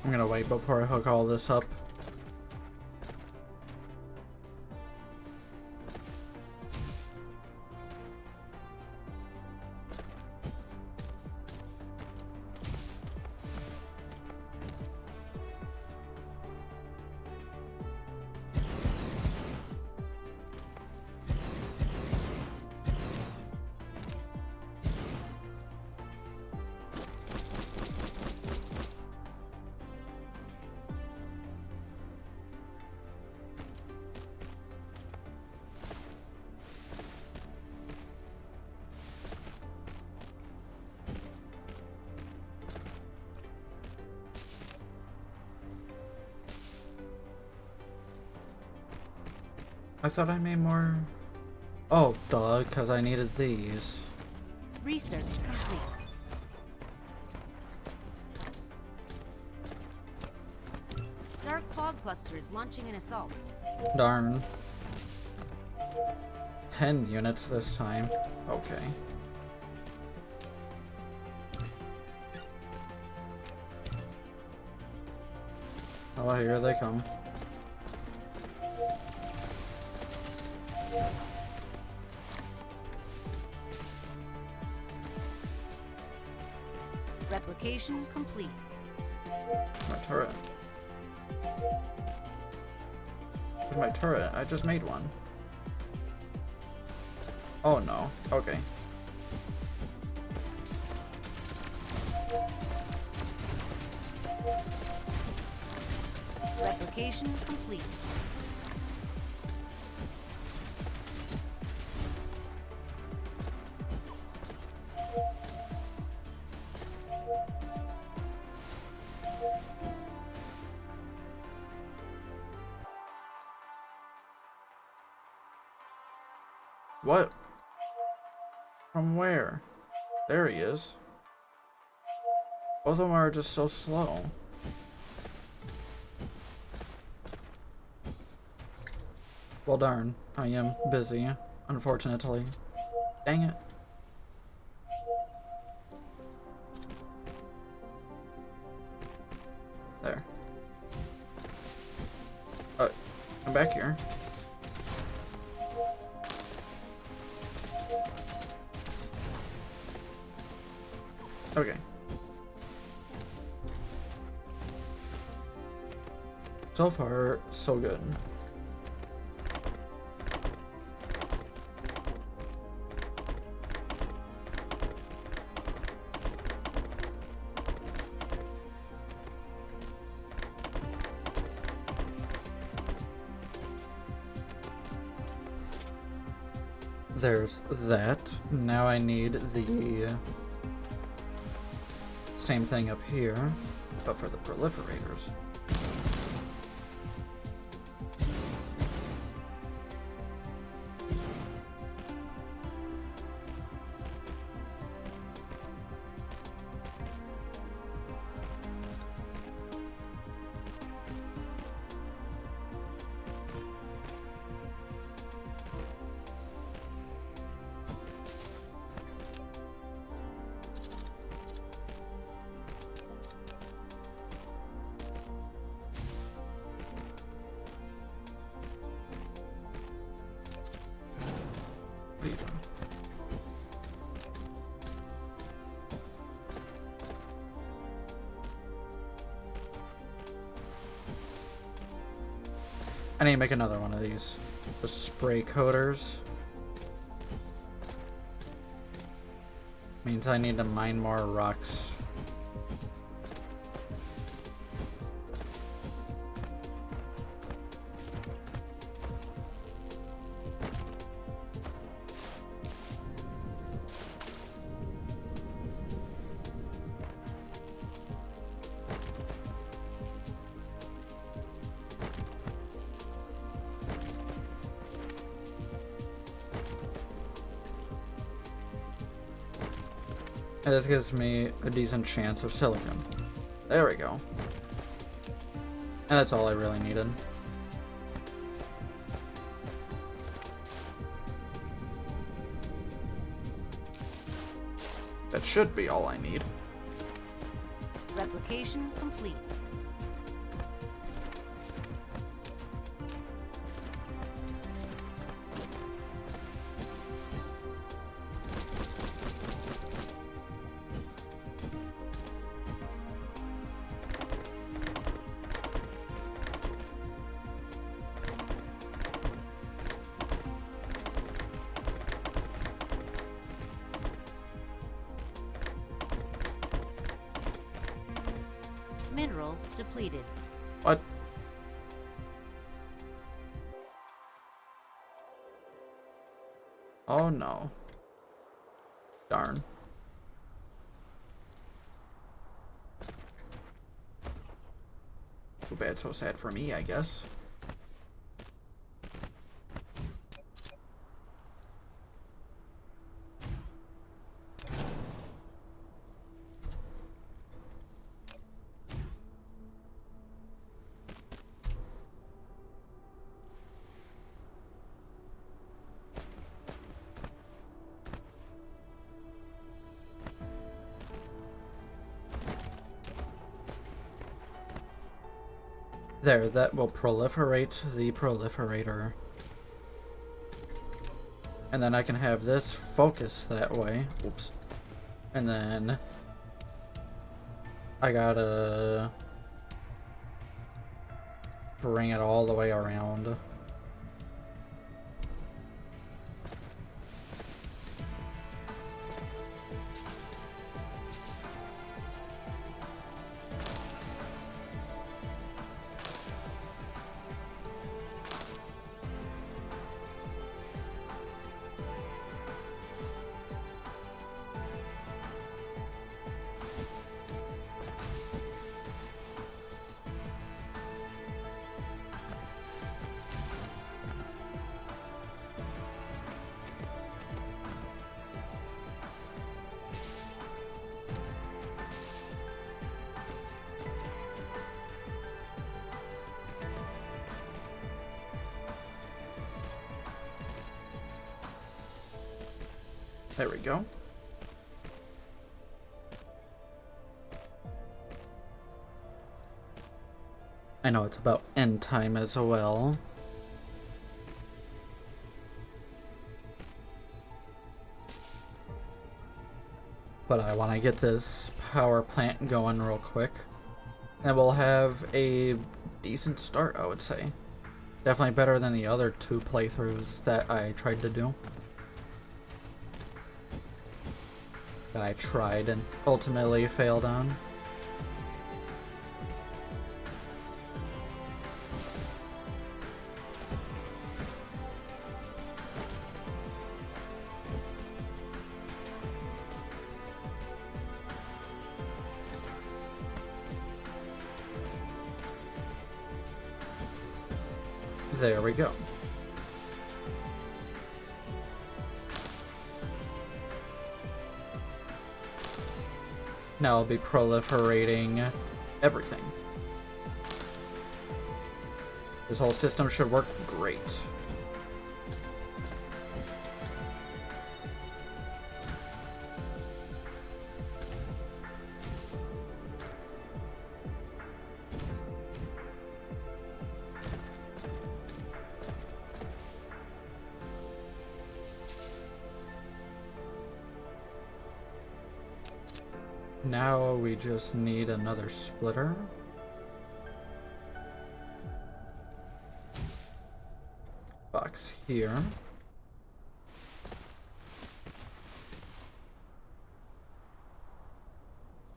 I'm gonna wait before I hook all this up. I thought I made more. Oh, duh, because I needed these. Research complete. Dark fog cluster is launching an assault. Darn. 10 units this time. Okay. Oh, here they come. Replication complete. My turret. Where's my turret? I just made one. Oh no. Okay. Replication complete. What? From where? There he is. Both of them are just so slow. Well, darn. I am busy, unfortunately. Dang it. There. I'm back here. Okay. So far, so good. There's that. Now I need the same thing up here, but for the proliferators. I need to make another one of these. The spray coaters. Means I need to mine more rocks. And this gives me a decent chance of silicon. There we go. And that's all I really needed. That should be all I need. Replication complete. Mineral depleted. What? Oh no. Darn. Too bad, so sad for me, I guess. There, that will proliferate the proliferator. And then I can have this focus that way. Oops. And then I gotta bring it all the way around. There we go. I know it's about end time as well. But I want to get this power plant going real quick. And we'll have a decent start, I would say. Definitely better than the other 2 playthroughs that I tried to do. That I tried and ultimately failed on. There we go. Now I'll be proliferating everything. This whole system should work great. Now we just need another splitter. Box here.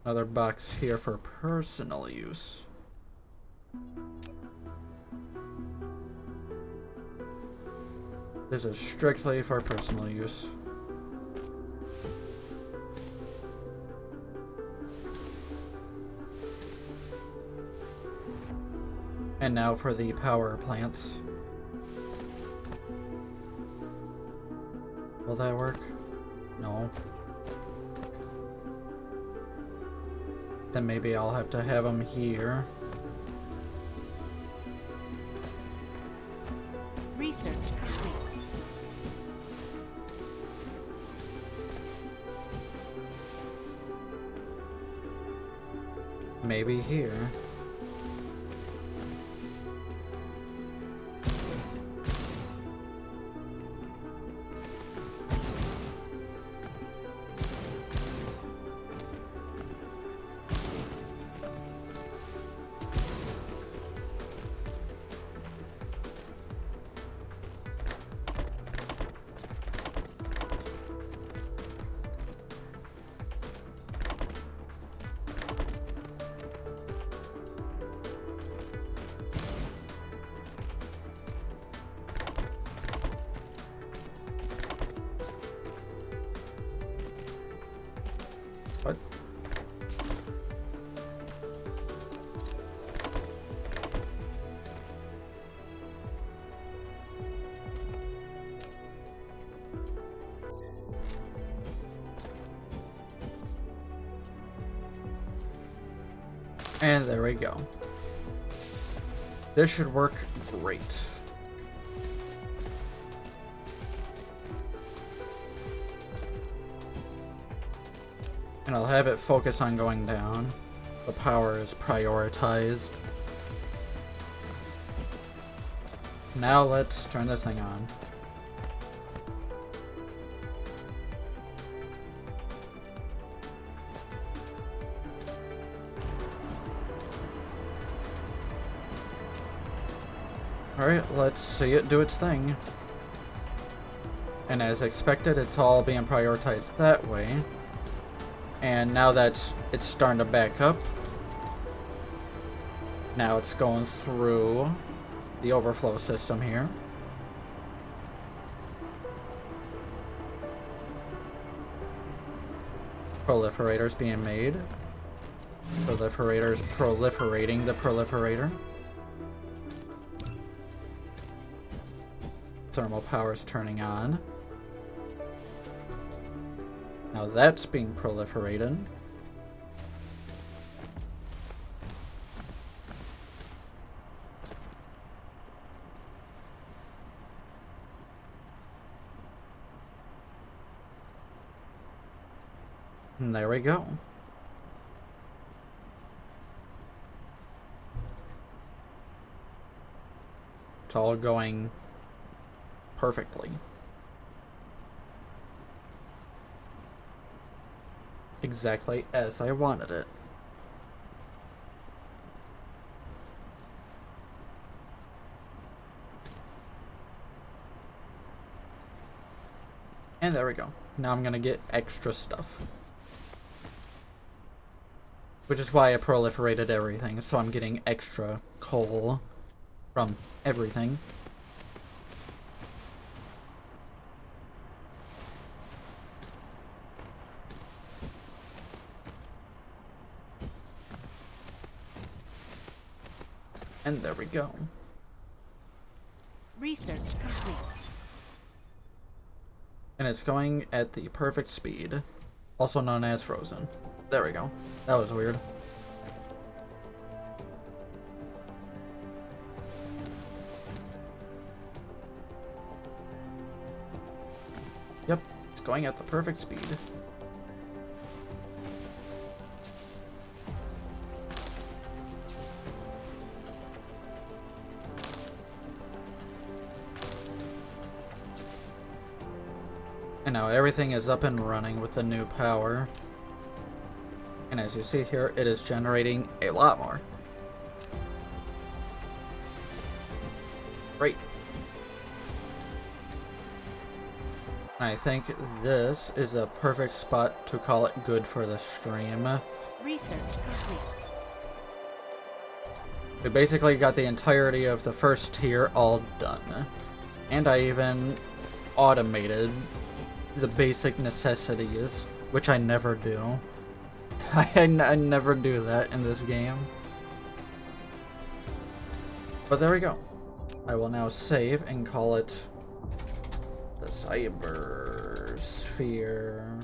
Another box here for personal use. This is strictly for personal use. And now for the power plants. Will that work? No. Then maybe I'll have to have them here. Research complete. Maybe here. What? And there we go. This should work great. And I'll have it focus on going down. The power is prioritized. Now let's turn this thing on. Alright, let's see it do its thing. And as expected, it's all being prioritized that way. And now that it's starting to back up, now it's going through the overflow system here. Proliferators being made. Proliferators proliferating the proliferator. Thermal power's turning on. Now that's being proliferated. And there we go. It's all going perfectly. Exactly as I wanted it. And there we go. Now I'm gonna get extra stuff. Which is why I proliferated everything, so I'm getting extra coal from everything. And there we go. Research complete. And it's going at the perfect speed, also known as frozen. There we go. That was weird. Yep, it's going at the perfect speed. And now everything is up and running with the new power. And as you see here, it is generating a lot more. Great. I think this is a perfect spot to call it good for the stream. Research complete. We basically got the entirety of the first tier all done. And I even automated the basic necessities, which I never do. I never do that in this game. But there we go. I will now save and call it the Cyber Sphere